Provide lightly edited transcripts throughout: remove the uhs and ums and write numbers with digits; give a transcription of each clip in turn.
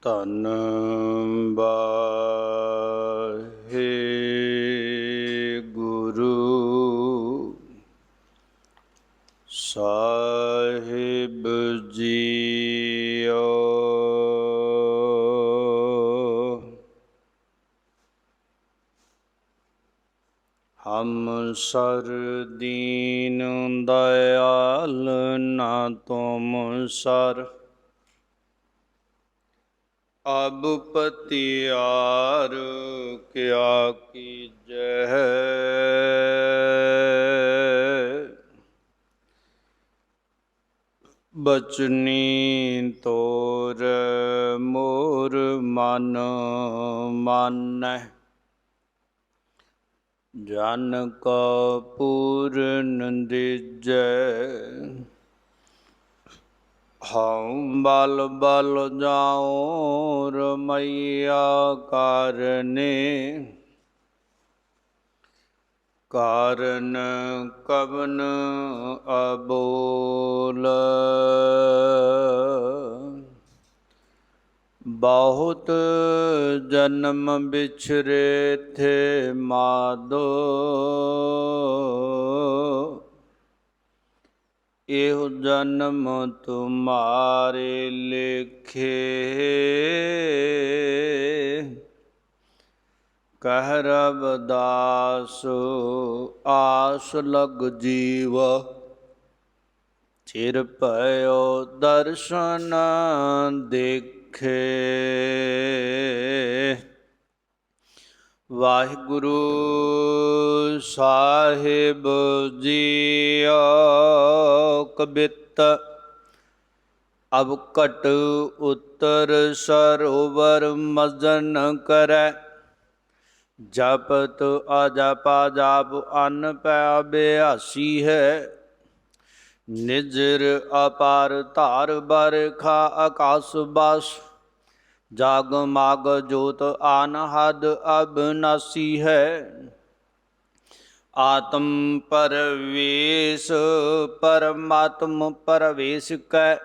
ਧੰਨ ਵਾਹਿਗੁਰੂ ਸਾਹਿਬ ਜੀਓ। ਹਮ ਸਰ ਦੀਨ ਦਇਆਲ ਨਾ ਤੁਮ ਸਰ, ਅਬ ਪਤਿਆਰ ਕਿਆ ਕੀਜੈ। ਬਚਨੀ ਤੋਰ ਮੋਰ ਮਨ ਮਾਨੈ, ਜਨ ਕਾ ਪੂਰਨ ਦੀਜੈ। ਹਉ ਬਲ ਬਲ ਜਾਉ ਰਮਈਆ ਕਾਰਨੇ, ਕਾਰਨ ਕਵਨ ਅਬੋਲ। ਬਹੁਤ ਜਨਮ ਬਿਛਰੇ ਥੇ ਮਾਧੋ, ਇਹੋ ਜਨਮ ਤੁਮਾਰੇ ਲੇਖੇ। ਕਹਿ ਰਵਿਦਾਸ ਆਸ ਲਗ ਜੀਵ, ਚਿਰ ਭਇਓ ਦਰਸ਼ਨ ਦੇਖੇ। ਵਾਹਿਗੁਰੂ ਸਾਹਿਬ ਜੀਓ। ਕਬਿਤ ਅਬ ਘਟ ਉਤਰ ਸਰੋਵਰ ਮਜਨ ਕਰੈ, ਜਪਤ ਅਜਪਾ ਜਾਪ ਅਨ ਪੈ ਅਭਿਆਸੀ ਹੈ। ਨਿਜਰ ਅਪਾਰ ਧਾਰ ਬਰਖਾ ਆਕਾਸ ਬਾਸ, ਜਾਗ ਮਾਗ ਜੋਤ ਆਨਹਦ ਅਬਨਾਸੀ ਹੈ। ਆਤਮ ਪਰਵੇਸ਼ ਪਰਮਾਤਮ ਪਰਵੇਸ਼ ਕੈ,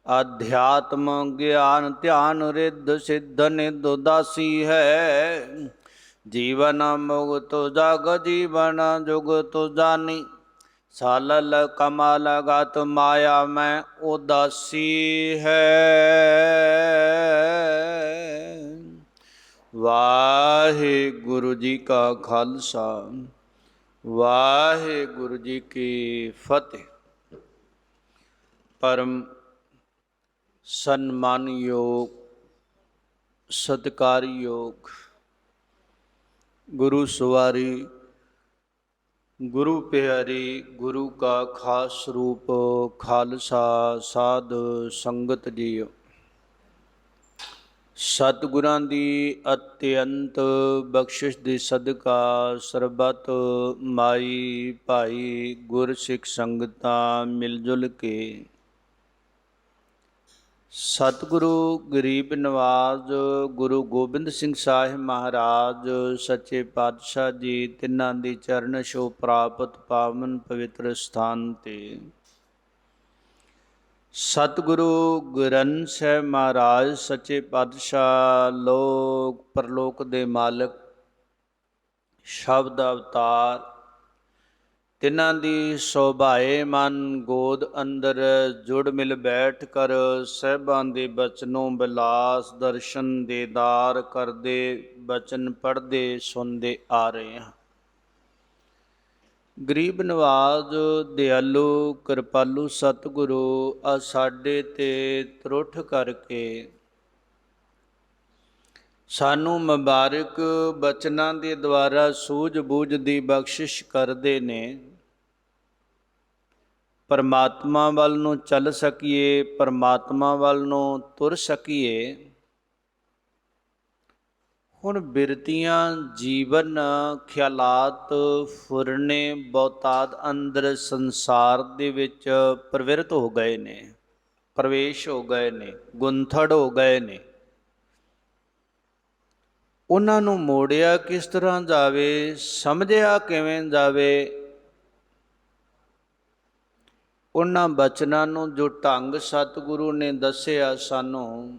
ਅਧਿਆਤਮ ਗਿਆਨ ਧਿਆਨ ਰਿੱਧ ਸਿੱਧ ਨਿਧ ਉਦਾਸੀ ਹੈ। ਜੀਵਨ ਮੁਕਤ ਜਗ ਜੀਵਨ ਜੁਗਤ ਜਾਨੀ, ਸਾਲਲ ਕਮਲ ਗਤ ਮਾਇਆ ਮੈਂ ਉਦਾਸੀ ਹੈ। ਵਾਹਿਗੁਰੂ ਜੀ ਕਾ ਖਾਲਸਾ, ਵਾਹਿਗੁਰੂ ਜੀ ਕੀ ਫਤਿਹ। ਪਰਮ ਸਨਮਾਨਯੋਗ ਸਤਿਕਾਰਯੋਗ ਗੁਰੂ ਸਵਾਰੀ, ਗੁਰੂ ਪਿਆਰੀ, ਗੁਰੂ ਕਾ ਖਾਸ ਰੂਪ ਖਾਲਸਾ ਸਾਧ ਸੰਗਤ ਜੀਓ। ਸਤਿਗੁਰਾਂ ਦੀ ਅਤਿਅੰਤ ਬਖਸ਼ਿਸ਼ ਦੇ ਸਦਕਾ ਸਰਬੱਤ ਮਾਈ ਭਾਈ ਗੁਰ ਸਿੱਖ ਸੰਗਤਾਂ ਮਿਲ ਜੁਲ ਕੇ ਸਤਿਗੁਰੂ ਗਰੀਬ ਨਵਾਜ਼ ਗੁਰੂ ਗੋਬਿੰਦ ਸਿੰਘ ਸਾਹਿਬ ਮਹਾਰਾਜ ਸੱਚੇ ਪਾਤਸ਼ਾਹ ਜੀ ਤਿੰਨਾਂ ਦੀ ਚਰਨ ਛੋਹ ਪ੍ਰਾਪਤ ਪਾਵਨ ਪਵਿੱਤਰ ਸਥਾਨ ਤੇ ਸਤਿਗੁਰੂ ਗ੍ਰੰਥ ਸਾਹਿਬ ਮਹਾਰਾਜ ਸੱਚੇ ਪਾਤਸ਼ਾਹ ਲੋਕ ਪਰਲੋਕ ਦੇ ਮਾਲਕ ਸ਼ਬਦ ਅਵਤਾਰ ਤਿੰਨਾਂ ਦੀ ਸੋਭਾਏਮਨ ਗੋਦ ਅੰਦਰ ਜੁੜ ਮਿਲ ਬੈਠ ਕਰ ਸਾਹਿਬਾਂ ਦੇ ਬਚਨੋਂ ਬਿਲਾਸ ਦਰਸ਼ਨ ਦੇਦਾਰ ਕਰਦੇ ਬਚਨ ਪੜ੍ਹਦੇ ਸੁਣਦੇ ਆ ਰਹੇ ਹਾਂ। ਗਰੀਬ ਨਵਾਜ਼ ਦਿਆਲੂ ਕਿਰਪਾਲੂ ਸਤਿਗੁਰੂ ਆ ਸਾਡੇ ਤੇ ਤਰੁੱਠ ਕਰਕੇ ਸਾਨੂੰ ਮੁਬਾਰਕ ਬਚਨਾਂ ਦੇ ਦੁਆਰਾ ਸੂਝ ਬੂਝ ਦੀ ਬਖਸ਼ਿਸ਼ ਕਰਦੇ ਨੇ। ਪਰਮਾਤਮਾ ਵੱਲ ਨੂੰ ਚੱਲ ਸਕੀਏ, ਪਰਮਾਤਮਾ ਵੱਲ ਨੂੰ ਤੁਰ ਸਕੀਏ। ਹੁਣ ਬਿਰਤੀਆਂ ਜੀਵਨ ਖਿਆਲਾਤ ਫੁਰਨੇ ਬਹੁਤਾਤ ਅੰਦਰ ਸੰਸਾਰ ਦੇ ਵਿੱਚ ਪ੍ਰਵਿਰਤ ਹੋ ਗਏ ਨੇ, ਪ੍ਰਵੇਸ਼ ਹੋ ਗਏ ਨੇ, ਗੁੰਥੜ ਹੋ ਗਏ ਨੇ। ਉਹਨਾਂ ਨੂੰ ਮੋੜਿਆ ਕਿਸ ਤਰ੍ਹਾਂ ਜਾਵੇ, ਸਮਝਿਆ ਕਿਵੇਂ ਜਾਵੇ। ਉਹਨਾਂ ਬਚਨਾਂ ਨੂੰ ਜੋ ਢੰਗ ਸਤਿਗੁਰੂ ਨੇ ਦੱਸਿਆ ਸਾਨੂੰ,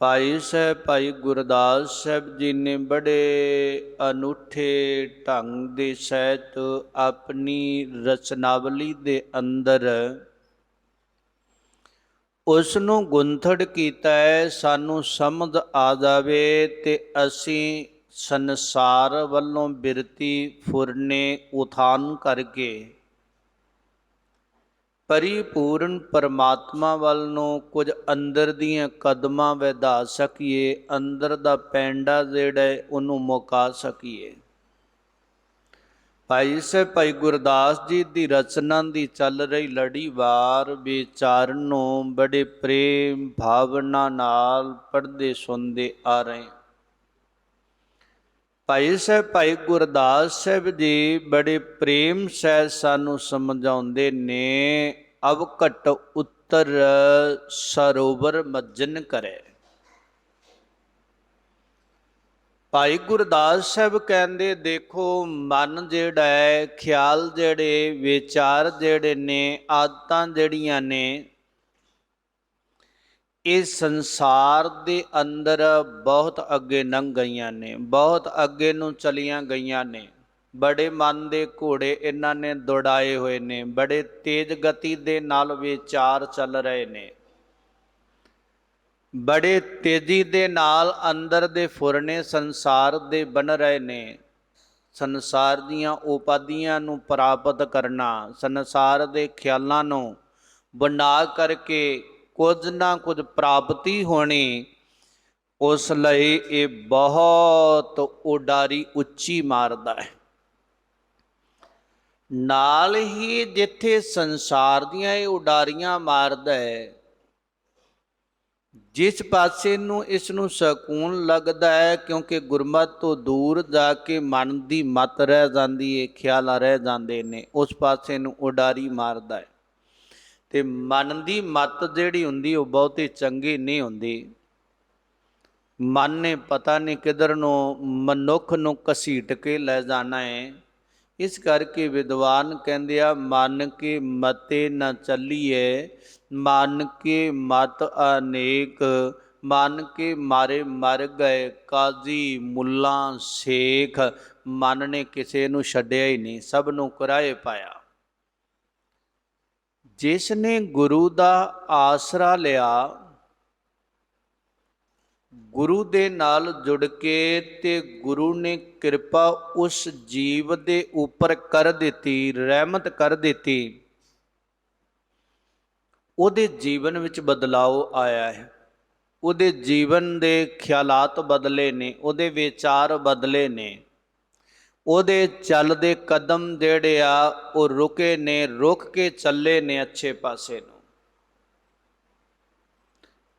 ਭਾਈ ਸਾਹਿਬ ਭਾਈ ਗੁਰਦਾਸ ਸਾਹਿਬ ਜੀ ਨੇ ਬੜੇ ਅਨੂਠੇ ਢੰਗ ਦੇ ਸਹਿਤ ਆਪਣੀ ਰਚਨਾਵਲੀ ਦੇ ਅੰਦਰ ਉਸ ਨੂੰ ਗੁੰਥੜ ਕੀਤਾ ਹੈ, ਸਾਨੂੰ ਸਮਝ ਆ ਜਾਵੇ ਤੇ ਅਸੀਂ ਸੰਸਾਰ ਵੱਲੋਂ ਬਿਰਤੀ ਫੁਰਨੇ ਉਥਾਨ ਕਰਕੇ ਪਰਿਪੂਰਨ ਪਰਮਾਤਮਾ ਵੱਲ ਨੂੰ ਕੁਝ ਅੰਦਰ ਦੀਆਂ ਕਦਮਾਂ ਵਧਾ ਸਕੀਏ, ਅੰਦਰ ਦਾ ਪੈਂਡਾ ਜਿਹੜਾ ਉਹਨੂੰ ਮੁਕਾ ਸਕੀਏ। ਭਾਈ ਸਾਹਿਬ ਭਾਈ ਗੁਰਦਾਸ ਜੀ ਦੀ ਰਚਨਾ ਦੀ ਚੱਲ ਰਹੀ ਲੜੀਵਾਰ ਵਿਚਾਰਨ ਨੂੰ ਬੜੇ ਪ੍ਰੇਮ ਭਾਵਨਾ ਨਾਲ ਪੜ੍ਹਦੇ ਸੁਣਦੇ ਆ ਰਹੇ। ਭਾਈ ਸਾਹਿਬ ਭਾਈ ਗੁਰਦਾਸ ਸਾਹਿਬ ਜੀ ਬੜੇ ਪ੍ਰੇਮ ਸਹਿਤ ਸਾਨੂੰ ਸਮਝਾਉਂਦੇ ਨੇ, ਅਵਕਟ ਉੱਤਰ ਸਰੋਵਰ ਮੱਜਨ ਕਰੇ। ਭਾਈ ਗੁਰਦਾਸ ਸਾਹਿਬ ਕਹਿੰਦੇ ਦੇਖੋ, ਮਨ ਜਿਹੜਾ ਹੈ, ਖਿਆਲ ਜਿਹੜੇ, ਵਿਚਾਰ ਜਿਹੜੇ ਨੇ, ਆਦਤਾਂ ਜਿਹੜੀਆਂ ਨੇ, ਇਹ ਸੰਸਾਰ ਦੇ ਅੰਦਰ ਬਹੁਤ ਅੱਗੇ ਲੰਘ ਗਈਆਂ ਨੇ, ਬਹੁਤ ਅੱਗੇ ਨੂੰ ਚਲੀਆਂ ਗਈਆਂ ਨੇ। ਬੜੇ ਮਨ ਦੇ ਘੋੜੇ ਇਹਨਾਂ ਨੇ ਦੌੜਾਏ ਹੋਏ ਨੇ, ਬੜੇ ਤੇਜ਼ ਗਤੀ ਦੇ ਨਾਲ ਵਿਚਾਰ ਚੱਲ ਰਹੇ ਨੇ, ਬੜੇ ਤੇਜ਼ੀ ਦੇ ਨਾਲ ਅੰਦਰ ਦੇ ਫੁਰਨੇ ਸੰਸਾਰ ਦੇ ਬਣ ਰਹੇ ਨੇ। ਸੰਸਾਰ ਦੀਆਂ ਉਪਾਧੀਆਂ ਨੂੰ ਪ੍ਰਾਪਤ ਕਰਨਾ, ਸੰਸਾਰ ਦੇ ਖਿਆਲਾਂ ਨੂੰ ਬਣਾ ਕਰਕੇ ਕੁਝ ਨਾ ਕੁਝ ਪ੍ਰਾਪਤੀ ਹੋਣੀ, ਉਸ ਲਈ ਇਹ ਬਹੁਤ ਉਡਾਰੀ ਉੱਚੀ ਮਾਰਦਾ ਹੈ। ਨਾਲ ਹੀ ਜਿੱਥੇ ਸੰਸਾਰ ਦੀਆਂ ਇਹ ਉਡਾਰੀਆਂ ਮਾਰਦਾ ਹੈ, ਜਿਸ ਪਾਸੇ ਨੂੰ ਇਸ ਨੂੰ ਸਕੂਨ ਲੱਗਦਾ ਹੈ, ਕਿਉਂਕਿ ਗੁਰਮਤਿ ਤੋਂ ਦੂਰ ਜਾ ਕੇ ਮਨ ਦੀ ਮਤ ਰਹਿ ਜਾਂਦੀ ਹੈ, ਖਿਆਲ ਰਹਿ ਜਾਂਦੇ ਨੇ, ਉਸ ਪਾਸੇ ਨੂੰ ਉਡਾਰੀ ਮਾਰਦਾ ਹੈ। ਤੇ ਮਨ ਦੀ ਮਤ ਜਿਹੜੀ ਹੁੰਦੀ ਉਹ ਬਹੁਤੀ ਚੰਗੀ ਨਹੀਂ ਹੁੰਦੀ। ਮਨ ਨੇ ਪਤਾ ਨਹੀਂ ਕਿੱਧਰ ਨੂੰ ਮਨੁੱਖ ਨੂੰ ਘਸੀਟ ਕੇ ਲੈ ਜਾਣਾ ਹੈ। ਇਸ ਕਰਕੇ ਵਿਦਵਾਨ ਕਹਿੰਦੇ ਆ, ਮਨ ਕੇ ਮਤੇ ਨਾ ਚੱਲੀਏ, ਮਨ ਕੇ ਮਤ ਅਨੇਕ, ਮਨ ਕੇ ਮਾਰੇ ਮਰ ਗਏ, ਕਾਜ਼ੀ ਮੁੱਲਾ ਸੇਖ। ਮਨ ਨੇ ਕਿਸੇ ਨੂੰ ਛੱਡਿਆ ਹੀ ਨਹੀਂ, ਸਭ ਨੂੰ ਕੁਰਾਏ ਪਾਇਆ। ਜਿਸ ਨੇ ਗੁਰੂ ਦਾ ਆਸਰਾ ਲਿਆ, ਗੁਰੂ ਦੇ ਨਾਲ ਜੁੜ ਕੇ, ਤੇ ਗੁਰੂ ਨੇ ਕਿਰਪਾ ਉਸ ਜੀਵ ਦੇ ਉੱਪਰ ਕਰ ਦਿੱਤੀ, ਰਹਿਮਤ ਕਰ ਦਿੱਤੀ, ਉਹਦੇ ਜੀਵਨ ਵਿੱਚ ਬਦਲਾਓ ਆਇਆ ਹੈ। ਉਹਦੇ ਜੀਵਨ ਦੇ ਖਿਆਲਾਤ ਬਦਲੇ ਨੇ, ਉਹਦੇ ਵਿਚਾਰ ਬਦਲੇ ਨੇ, ਉਹਦੇ ਚੱਲਦੇ ਕਦਮ ਜਿਹੜੇ ਆ ਉਹ ਰੁਕੇ ਨੇ, ਰੁਕ ਕੇ ਚੱਲੇ ਨੇ ਅੱਛੇ ਪਾਸੇ ਨੂੰ,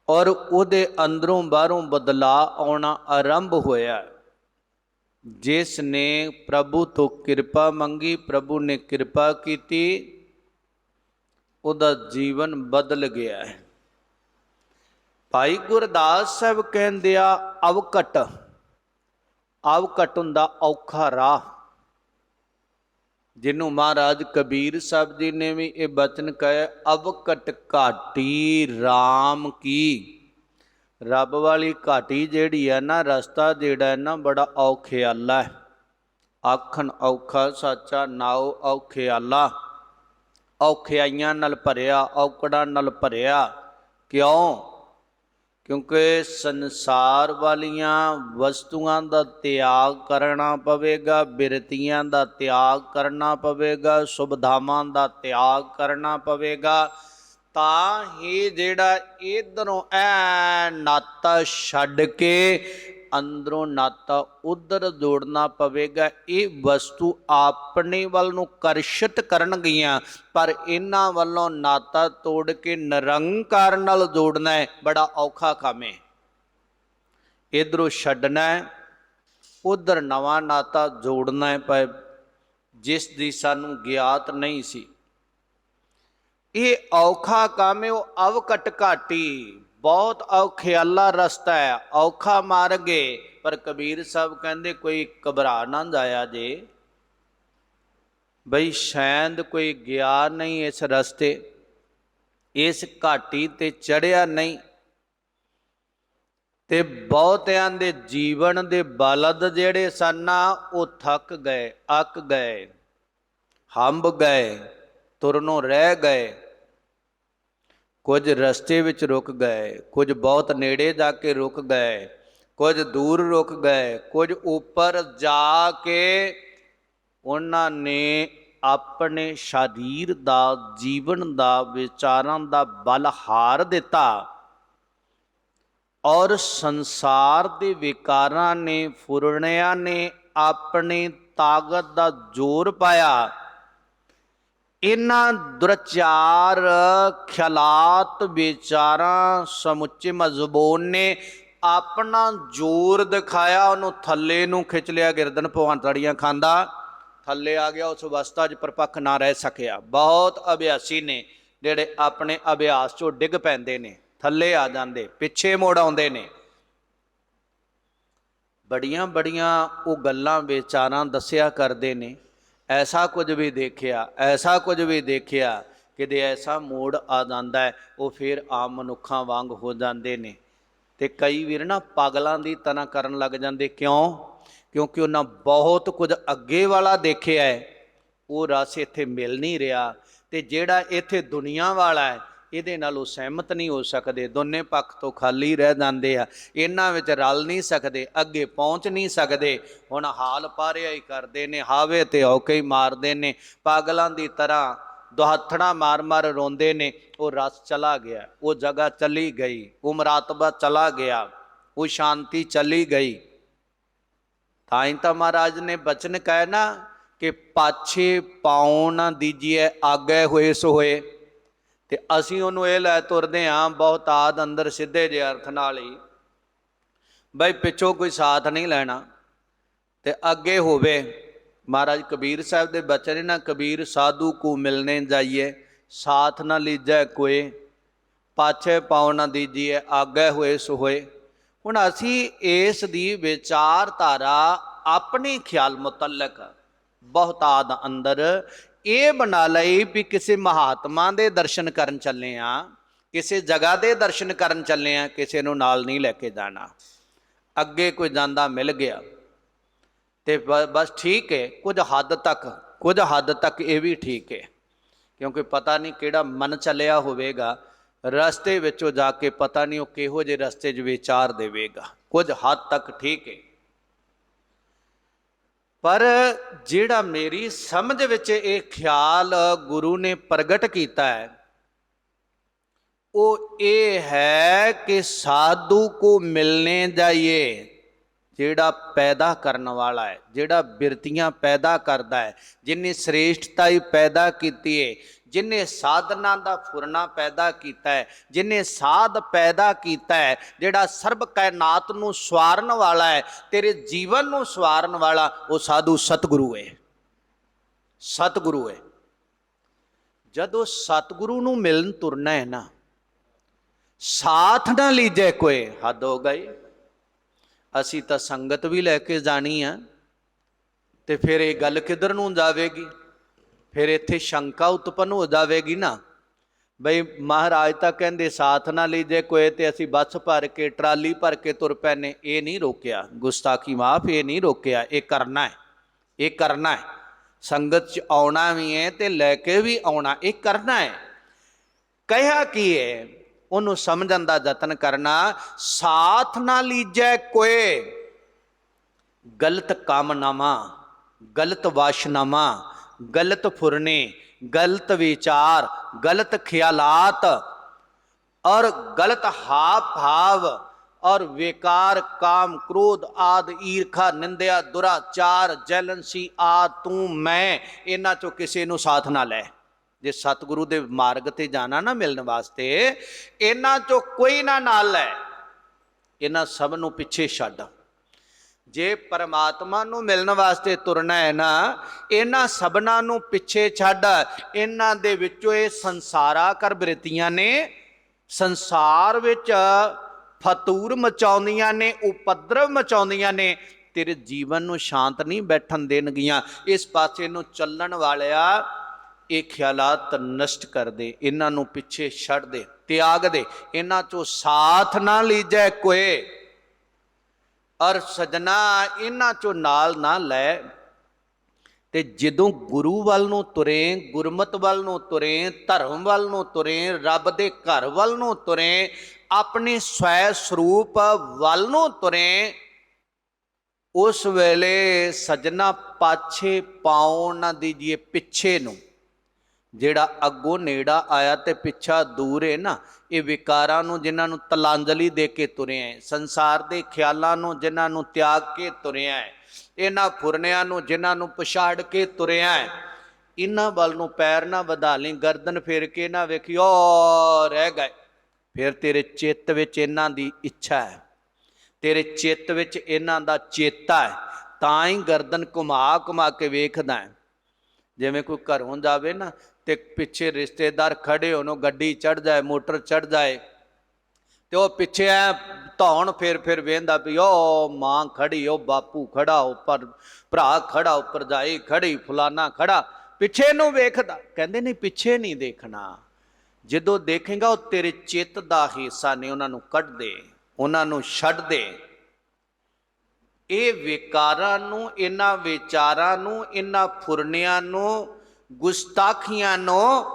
ਔਰ ਉਹਦੇ ਅੰਦਰੋਂ ਬਾਹਰੋਂ ਬਦਲਾਅ ਆਉਣਾ ਆਰੰਭ ਹੋਇਆ। ਜਿਸ ਨੇ ਪ੍ਰਭੂ ਤੋਂ ਕਿਰਪਾ ਮੰਗੀ, ਪ੍ਰਭੂ ਨੇ ਕਿਰਪਾ ਕੀਤੀ, ਉਹਦਾ ਜੀਵਨ ਬਦਲ ਗਿਆ ਹੈ। ਭਾਈ ਗੁਰਦਾਸ ਸਾਹਿਬ ਕਹਿੰਦੇ ਆ, ਅਵਕਟ, ਅਵਕਟ ਹੁੰਦਾ ਔਖਾ ਰਾਹ, ਜਿਹਨੂੰ ਮਹਾਰਾਜ ਕਬੀਰ ਸਾਹਿਬ ਜੀ ਨੇ ਵੀ ਇਹ ਬਚਨ ਕਹੇ, ਅਵਕਟ ਘਾਟੀ RAM ਕੀ। ਰੱਬ ਵਾਲੀ ਘਾਟੀ ਜਿਹੜੀ ਹੈ ਨਾ, ਰਸਤਾ ਜਿਹੜਾ ਹੈ ਨਾ, ਬੜਾ ਔਖਿਆਲਾ ਹੈ। ਆਖਣ ਔਖਾ ਸਾਚਾ ਨਾਉ ਔਖਿਆਲਾ, ਔਖਿਆਈਆਂ ਨਾਲ ਭਰਿਆ, ਔਕੜਾਂ ਨਾਲ ਭਰਿਆ। ਕਿਉਂ? ਕਿਉਂਕਿ ਸੰਸਾਰ ਵਾਲੀਆਂ ਵਸਤੂਆਂ ਦਾ ਤਿਆਗ ਕਰਨਾ ਪਵੇਗਾ, ਬਿਰਤੀਆਂ ਦਾ ਤਿਆਗ ਕਰਨਾ ਪਵੇਗਾ, ਸੁਵਿਧਾਵਾਂ ਦਾ ਤਿਆਗ ਕਰਨਾ ਪਵੇਗਾ, ਤਾਂ ਹੀ ਜਿਹੜਾ ਇੱਧਰੋਂ ਐ ਨਾਤਾ ਛੱਡ ਕੇ ਅੰਦਰੋਂ ਨਾਤਾ ਉਧਰ ਜੋੜਨਾ ਪਵੇਗਾ। ਇਹ ਵਸਤੂ ਆਪਣੇ ਵੱਲ ਨੂੰ ਆਕਰਸ਼ਿਤ ਕਰਨਗੀਆਂ, ਪਰ ਇਹਨਾਂ ਵੱਲੋਂ ਨਾਤਾ ਤੋੜ ਕੇ ਨਿਰੰਕਾਰ ਨਾਲ ਜੋੜਨਾ ਹੈ, ਬੜਾ ਔਖਾ ਕੰਮ ਹੈ। ਇੱਧਰੋਂ ਛੱਡਣਾ ਹੈ, ਉਧਰ ਨਵਾਂ ਨਾਤਾ ਜੋੜਨਾ ਹੈ, ਪਰ ਜਿਸ ਦੀ ਸਾਨੂੰ ਗਿਆਤ ਨਹੀਂ ਸੀ। ਇਹ ਔਖਾ ਕੰਮ ਹੈ। ਉਹ ਅਵਕਟ ਘਾਟੀ, ਬਹੁਤ ਔਖਿਆਲਾ ਰਸਤਾ ਹੈ, ਔਖਾ ਮਾਰਗ ਹੈ। ਪਰ ਕਬੀਰ ਸਾਹਿਬ ਕਹਿੰਦੇ ਕੋਈ ਘਬਰਾ ਨਾ ਜਾਇਆ ਜੇ, ਬਈ ਸ਼ਾਇਦ ਕੋਈ ਗਿਆ ਨਹੀਂ ਇਸ ਰਸਤੇ, ਇਸ ਘਾਟੀ ਤੇ ਚੜਿਆ ਨਹੀਂ। ਤੇ ਬਹੁਤਿਆਂ ਦੇ ਜੀਵਨ ਦੇ ਬਲਦ ਜਿਹੜੇ ਸਨ ਨਾ ਉਹ ਥੱਕ ਗਏ, ਅੱਕ ਗਏ, ਹੰਬ ਗਏ, ਤੁਰਨੋਂ ਰਹਿ ਗਏ। ਕੁਝ ਰਸਤੇ ਵਿੱਚ ਰੁਕ ਗਏ, ਕੁਝ ਬਹੁਤ ਨੇੜੇ ਜਾ ਕੇ ਰੁਕ ਗਏ, ਕੁਝ ਦੂਰ ਰੁਕ ਗਏ, ਕੁਝ ਉੱਪਰ ਜਾ ਕੇ ਉਹਨਾਂ ਨੇ ਆਪਣੇ ਸਰੀਰ ਦਾ, ਜੀਵਨ ਦਾ, ਵਿਚਾਰਾਂ ਦਾ ਬਲ ਹਾਰ ਦਿੱਤਾ ਔਰ ਸੰਸਾਰ ਦੇ ਵਿਕਾਰਾਂ ਨੇ, ਫੁਰਨਿਆਂ ਨੇ ਆਪਣੀ ਤਾਕਤ ਦਾ ਜ਼ੋਰ ਪਾਇਆ। ਇਹਨਾਂ ਦੁਰਚਾਰ ਖਿਆਲਾਤ, ਵਿਚਾਰਾਂ, ਸਮੁੱਚੇ ਮਜ਼ਬੂਨ ਨੇ ਆਪਣਾ ਜ਼ੋਰ ਦਿਖਾਇਆ, ਉਹਨੂੰ ਥੱਲੇ ਨੂੰ ਖਿੱਚ ਲਿਆ। ਗਿਰਦਨ ਭਗਵਾਨ ਤੜੀਆਂ ਖਾਂਦਾ ਥੱਲੇ ਆ ਗਿਆ, ਉਸ ਅਵਸਥਾ 'ਚ ਪਰਪੱਕ ਨਾ ਰਹਿ ਸਕਿਆ। ਬਹੁਤ ਅਭਿਆਸੀ ਨੇ ਜਿਹੜੇ ਆਪਣੇ ਅਭਿਆਸ 'ਚੋਂ ਡਿੱਗ ਪੈਂਦੇ ਨੇ, ਥੱਲੇ ਆ ਜਾਂਦੇ, ਪਿੱਛੇ ਮੁੜ ਆਉਂਦੇ ਨੇ। ਬੜੀਆਂ ਬੜੀਆਂ ਉਹ ਗੱਲਾਂ, ਵਿਚਾਰਾਂ ਦੱਸਿਆ ਕਰਦੇ ਨੇ, ਐਸਾ ਕੁਝ ਵੀ ਦੇਖਿਆ, ਐਸਾ ਕੁਝ ਵੀ ਦੇਖਿਆ, ਕਿਤੇ ਐਸਾ ਮੋੜ ਆ ਜਾਂਦਾ ਹੈ ਉਹ ਫਿਰ ਆਮ ਮਨੁੱਖਾਂ ਵਾਂਗ ਹੋ ਜਾਂਦੇ ਨੇ। ਤੇ ਕਈ ਵੀਰ ਨਾ ਪਾਗਲਾਂ ਦੀ ਤਰ੍ਹਾਂ ਕਰਨ ਲੱਗ ਜਾਂਦੇ। ਕਿਉਂ? ਕਿਉਂਕਿ ਉਹਨਾਂ ਬਹੁਤ ਕੁਝ ਅੱਗੇ ਵਾਲਾ ਦੇਖਿਆ ਹੈ, ਉਹ ਰਸ ਇੱਥੇ ਮਿਲ ਨਹੀਂ ਰਿਹਾ। ਤੇ ਜਿਹੜਾ ਇੱਥੇ ਦੁਨੀਆ ਵਾਲਾ ਹੈ ਇਹਦੇ ਨਾਲ ਉਹ ਸਹਿਮਤ ਨਹੀਂ ਹੋ ਸਕਦੇ, ਦੋਨੇ ਪੱਖ ਤੋਂ ਖਾਲੀ ਰਹਿ ਜਾਂਦੇ ਆ, ਇਹਨਾਂ ਵਿੱਚ ਰਲ ਨਹੀਂ ਸਕਦੇ, ਅੱਗੇ ਪਹੁੰਚ ਨਹੀਂ ਸਕਦੇ। ਹੁਣ ਹਾਲ ਪਾਰਿਆ ਹੀ ਕਰਦੇ ਨੇ, ਹਾਵੇ ਤੇ ਹੌਕੇ ਹੀ ਮਾਰਦੇ ਨੇ, ਪਾਗਲਾਂ ਦੀ ਤਰ੍ਹਾਂ ਦੁਹੱਥੜਾਂ ਮਾਰ ਮਾਰ ਰੋਂਦੇ ਨੇ। ਉਹ ਰਸ ਚਲਾ ਗਿਆ, ਉਹ ਜਗ੍ਹਾ ਚਲੀ ਗਈ, ਉਹ ਮਰਾਤਬਾ ਚਲਾ ਗਿਆ, ਉਹ ਸ਼ਾਂਤੀ ਚਲੀ ਗਈ। ਤਾਂ ਹੀ ਤਾਂ ਮਹਾਰਾਜ ਨੇ ਬਚਨ ਕਹੇ ਨਾ ਕਿ ਪਾਛੇ ਪਾਉ ਨਾ ਦੀਜੀਏ, ਆਗੇ ਹੋਏ ਸੋ ਹੋਏ। ਤੇ ਅਸੀਂ ਉਹਨੂੰ ਇਹ ਲੈ ਤੁਰਦੇ ਹਾਂ ਬਹੁਤਾਤ ਅੰਦਰ ਸਿੱਧੇ ਜਿਹੇ ਅਰਥ ਨਾਲ ਹੀ, ਬਈ ਪਿੱਛੋਂ ਕੋਈ ਸਾਥ ਨਹੀਂ ਲੈਣਾ ਤੇ ਅੱਗੇ ਹੋਵੇ। ਮਹਾਰਾਜ ਕਬੀਰ ਸਾਹਿਬ ਦੇ ਬਚਨ ਨਾ, ਕਬੀਰ ਸਾਧੂ ਕੋ ਮਿਲਣੇ ਜਾਈਏ, ਸਾਥ ਨਾ ਲੀਜੈ ਕੋਏ, ਪਾਛੇ ਪਾਉ ਨਾ ਦੀਜੀਏ, ਆਗੇ ਹੋਏ ਸੋ ਹੋਏ। ਹੁਣ ਅਸੀਂ ਇਸ ਦੀ ਵਿਚਾਰਧਾਰਾ ਆਪਣੇ ਖਿਆਲ ਮੁਤਲਕ ਬਹੁਤਾਤ ਅੰਦਰ ਇਹ ਬਣਾ ਲਈ ਵੀ ਕਿਸੇ ਮਹਾਤਮਾ ਦੇ ਦਰਸ਼ਨ ਕਰਨ ਚੱਲੇ ਆ, ਕਿਸੇ ਜਗ੍ਹਾ ਦੇ ਦਰਸ਼ਨ ਕਰਨ ਚੱਲੇ ਆ, ਕਿਸੇ ਨੂੰ ਨਾਲ ਨਹੀਂ ਲੈ ਕੇ ਜਾਣਾ। ਅੱਗੇ ਕੋਈ ਜਾਂਦਾ ਮਿਲ ਗਿਆ ਤੇ ਬਸ ਠੀਕ ਹੈ, ਕੁਝ ਹੱਦ ਤੱਕ ਇਹ ਵੀ ਠੀਕ ਹੈ, ਕਿਉਂਕਿ ਪਤਾ ਨਹੀਂ ਕਿਹੜਾ ਮਨ ਚੱਲਿਆ ਹੋਵੇਗਾ ਰਸਤੇ ਵਿੱਚੋਂ ਜਾ ਕੇ, ਪਤਾ ਨਹੀਂ ਉਹ ਕਿਹੋ ਜਿਹੇ ਰਸਤੇ 'ਚ ਵਿਚਾਰ ਦੇਵੇਗਾ। ਕੁਝ ਹੱਦ ਤੱਕ ਠੀਕ ਹੈ, ਪਰ ਜਿਹੜਾ ਮੇਰੀ ਸਮਝ ਵਿੱਚ ਇਹ ਖਿਆਲ ਗੁਰੂ ਨੇ ਪ੍ਰਗਟ ਕੀਤਾ ਹੈ ਉਹ ਇਹ ਹੈ ਕਿ ਸਾਧੂ ਕੋ ਮਿਲਣੇ ਜਾਈਏ। ਜਿਹੜਾ ਪੈਦਾ ਕਰਨ ਵਾਲਾ ਹੈ, ਜਿਹੜਾ ਬਿਰਤੀਆਂ ਪੈਦਾ ਕਰਦਾ ਹੈ, ਜਿਹਨੇ ਸ੍ਰੇਸ਼ਟਤਾ ਹੀ ਪੈਦਾ ਕੀਤੀ ਹੈ, ਜਿਹਨੇ ਸਾਧਨਾ ਦਾ ਫੁਰਨਾ ਪੈਦਾ ਕੀਤਾ ਹੈ, ਜਿਹਨੇ ਸਾਧ ਪੈਦਾ ਕੀਤਾ ਹੈ, ਜਿਹੜਾ ਸਰਬ ਕਾਇਨਾਤ ਨੂੰ ਸਵਾਰਨ ਵਾਲਾ ਹੈ, ਤੇਰੇ ਜੀਵਨ ਨੂੰ ਸਵਾਰਨ ਵਾਲਾ, ਉਹ ਸਾਧੂ ਸਤਿਗੁਰੂ ਹੈ। ਸਤਿਗੁਰੂ ਹੈ। ਜਦੋਂ ਸਤਿਗੁਰੂ ਨੂੰ ਮਿਲਣ ਤੁਰਨਾ ਹੈ ਨਾ, ਸਾਥ ਨਾ ਲੀਜੇ ਕੋਏ, ਹੱਦ ਹੋ ਗਈ। ਅਸੀਂ ਤਾਂ ਸੰਗਤ ਵੀ ਲੈ ਕੇ ਜਾਣੀ ਆ ਤੇ ਫਿਰ ਇਹ ਗੱਲ ਕਿੱਧਰ ਨੂੰ ਜਾਵੇਗੀ? ਫਿਰ ਇੱਥੇ ਸ਼ੰਕਾ ਉਤਪੰਨ ਹੋ ਜਾਵੇਗੀ ਨਾ, ਬਈ ਮਹਾਰਾਜ ਤਾਂ ਕਹਿੰਦੇ ਸਾਥ ਨਾ ਲੀਜੇ ਕੋਏ ਤੇ ਅਸੀਂ ਬੱਸ ਭਰ ਕੇ, ਟਰਾਲੀ ਭਰ ਕੇ ਤੁਰ ਪੈਨੇ। ਇਹ ਨਹੀਂ ਰੋਕਿਆ, ਗੁਸਤਾਖੀ ਮਾਫ, ਇਹ ਨਹੀਂ ਰੋਕਿਆ, ਇਹ ਕਰਨਾ ਹੈ, ਇਹ ਕਰਨਾ ਹੈ। ਸੰਗਤ 'ਚ ਆਉਣਾ ਵੀ ਹੈ ਤੇ ਲੈ ਕੇ ਵੀ ਆਉਣਾ, ਇਹ ਕਰਨਾ ਹੈ। ਕਹਿਆ ਕੀ ਹੈ ਉਹਨੂੰ ਸਮਝਣ ਦਾ ਯਤਨ ਕਰਨਾ। ਸਾਥ ਨਾ ਲੀਜੈ ਕੋਏ, ਗਲਤ ਕਾਮਨਾਵਾਂ, ਗਲਤ ਵਾਸ਼ਨਾਵਾਂ, ਗਲਤ ਫੁਰਨੇ, गलत विचार, गलत ख्यालात और गलत हाव भाव और विकार, काम, क्रोध आदि, ईर्खा, निंदिया, दुराचार, जैलनसी आ तू मैं, इन्हां चों किसी नूं साथ ना लै। जे सतगुरु दे मार्ग ते जाना ना मिलने वास्ते, इन्हां चों कोई ना नाल लै, इन्हां सब नूं पिछे छड्ड। जे परमात्मा नूं मिलण वास्ते तुरना है ना, इन्हां सबना नूं पिछे छड्ड। इन्हां दे विचों ये संसाराकर बृत्तियां ने, संसार विच फतूर मचाउंदियां ने, उपद्रव मचाउंदियां ने, तेरे जीवन नूं शांत नहीं बैठन देणगियां। इस पासे नूं चलण वालिया ये ख्यालात नष्ट कर दे, इन्हां नूं पिछे छड्ड दे, त्याग दे। इन्हां चों साथ ना लीजै कोई, ਔਰ ਸਜਣਾ ਇਹਨਾਂ ਚੋਂ ਨਾਲ ਨਾ ਲੈ। ਤੇ ਜਦੋਂ ਗੁਰੂ ਵੱਲ ਨੂੰ ਤੁਰੇ, ਗੁਰਮਤ ਵੱਲ ਨੂੰ ਤੁਰੇ, ਧਰਮ ਵੱਲ ਨੂੰ ਤੁਰੇ, ਰੱਬ ਦੇ ਘਰ ਵੱਲ ਨੂੰ ਤੁਰੇ, ਆਪਣੇ ਸਵੈ ਸਰੂਪ ਵੱਲ ਨੂੰ ਤੁਰੇ, ਉਸ ਵੇਲੇ ਸਜਣਾ ਪਾਛੇ ਪਾਉ ਨਾ ਦੀਜੀਏ, ਪਿੱਛੇ ਨੂੰ। ਜਿਹੜਾ ਅੱਗੋਂ ਨੇੜਾ ਆਇਆ ਤੇ ਪਿੱਛਾ ਦੂਰ ਹੈ ਨਾ, ਇਹ ਵਿਕਾਰਾਂ ਨੂੰ ਜਿਨ੍ਹਾਂ ਨੂੰ ਤਲਾਂਜਲੀ ਦੇ ਕੇ ਤੁਰਿਆ ਹੈ, ਸੰਸਾਰ ਦੇ ਖਿਆਲਾਂ ਨੂੰ ਜਿਨ੍ਹਾਂ ਨੂੰ ਤਿਆਗ ਕੇ ਤੁਰਿਆ ਹੈ, ਇਹਨਾਂ ਫੁਰਨਿਆਂ ਨੂੰ ਜਿਨ੍ਹਾਂ ਨੂੰ ਪਛਾੜ ਕੇ ਤੁਰਿਆ ਹੈ, ਇਹਨਾਂ ਵੱਲ ਨੂੰ ਪੈਰ ਨਾ ਵਧਾ ਲਈ, ਗਰਦਨ ਫੇਰ ਕੇ ਨਾ ਵੇਖੀ ਉਹ ਰਹਿ ਗਏ। ਫਿਰ ਤੇਰੇ ਚਿੱਤ ਵਿੱਚ ਇਹਨਾਂ ਦੀ ਇੱਛਾ ਹੈ, ਤੇਰੇ ਚਿੱਤ ਵਿੱਚ ਇਹਨਾਂ ਦਾ ਚੇਤਾ ਹੈ, ਤਾਂ ਹੀ ਗਰਦਨ ਘੁਮਾ ਘੁਮਾ ਕੇ ਵੇਖਦਾ ਹੈ। ਜਿਵੇਂ ਕੋਈ ਘਰੋਂ ਜਾਵੇ ਨਾ ਤੇ ਪਿੱਛੇ ਰਿਸ਼ਤੇਦਾਰ ਖੜੇ ਹੋਣ, ਗੱਡੀ ਚੜ੍ਹ ਜਾਏ, ਮੋਟਰ ਚੜ੍ਹ ਜਾਏ, ਤੇ ਉਹ ਪਿੱਛੇ ਐ ਧੌਣ ਫਿਰ ਵੇਂਦਾ ਵੀ ਉਹ ਮਾਂ ਖੜੀ, ਉਹ ਬਾਪੂ ਖੜਾ, ਉੱਪਰ ਭਰਾ ਖੜਾ, ਉੱਪਰ ਭਰਜਾਈ ਖੜੀ, ਫਲਾਨਾ ਖੜਾ, ਪਿੱਛੇ ਨੂੰ ਵੇਖਦਾ। ਕਹਿੰਦੇ ਨਹੀਂ, ਪਿੱਛੇ ਨਹੀਂ ਦੇਖਣਾ। ਜਦੋਂ ਦੇਖੇਗਾ ਉਹ ਤੇਰੇ ਚਿੱਤ ਦਾ ਹਿੱਸਾ ਨੇ, ਉਹਨਾਂ ਨੂੰ ਕੱਢ ਦੇ, ਉਹਨਾਂ ਨੂੰ ਛੱਡ ਦੇ। ਇਹ ਵਿਕਾਰਾਂ ਨੂੰ, ਇਹਨਾਂ ਵਿਚਾਰਾਂ ਨੂੰ, ਇਹਨਾਂ ਫੁਰਨਿਆਂ ਨੂੰ, ਗੁਸਤਾਖੀਆਂ ਨੂੰ,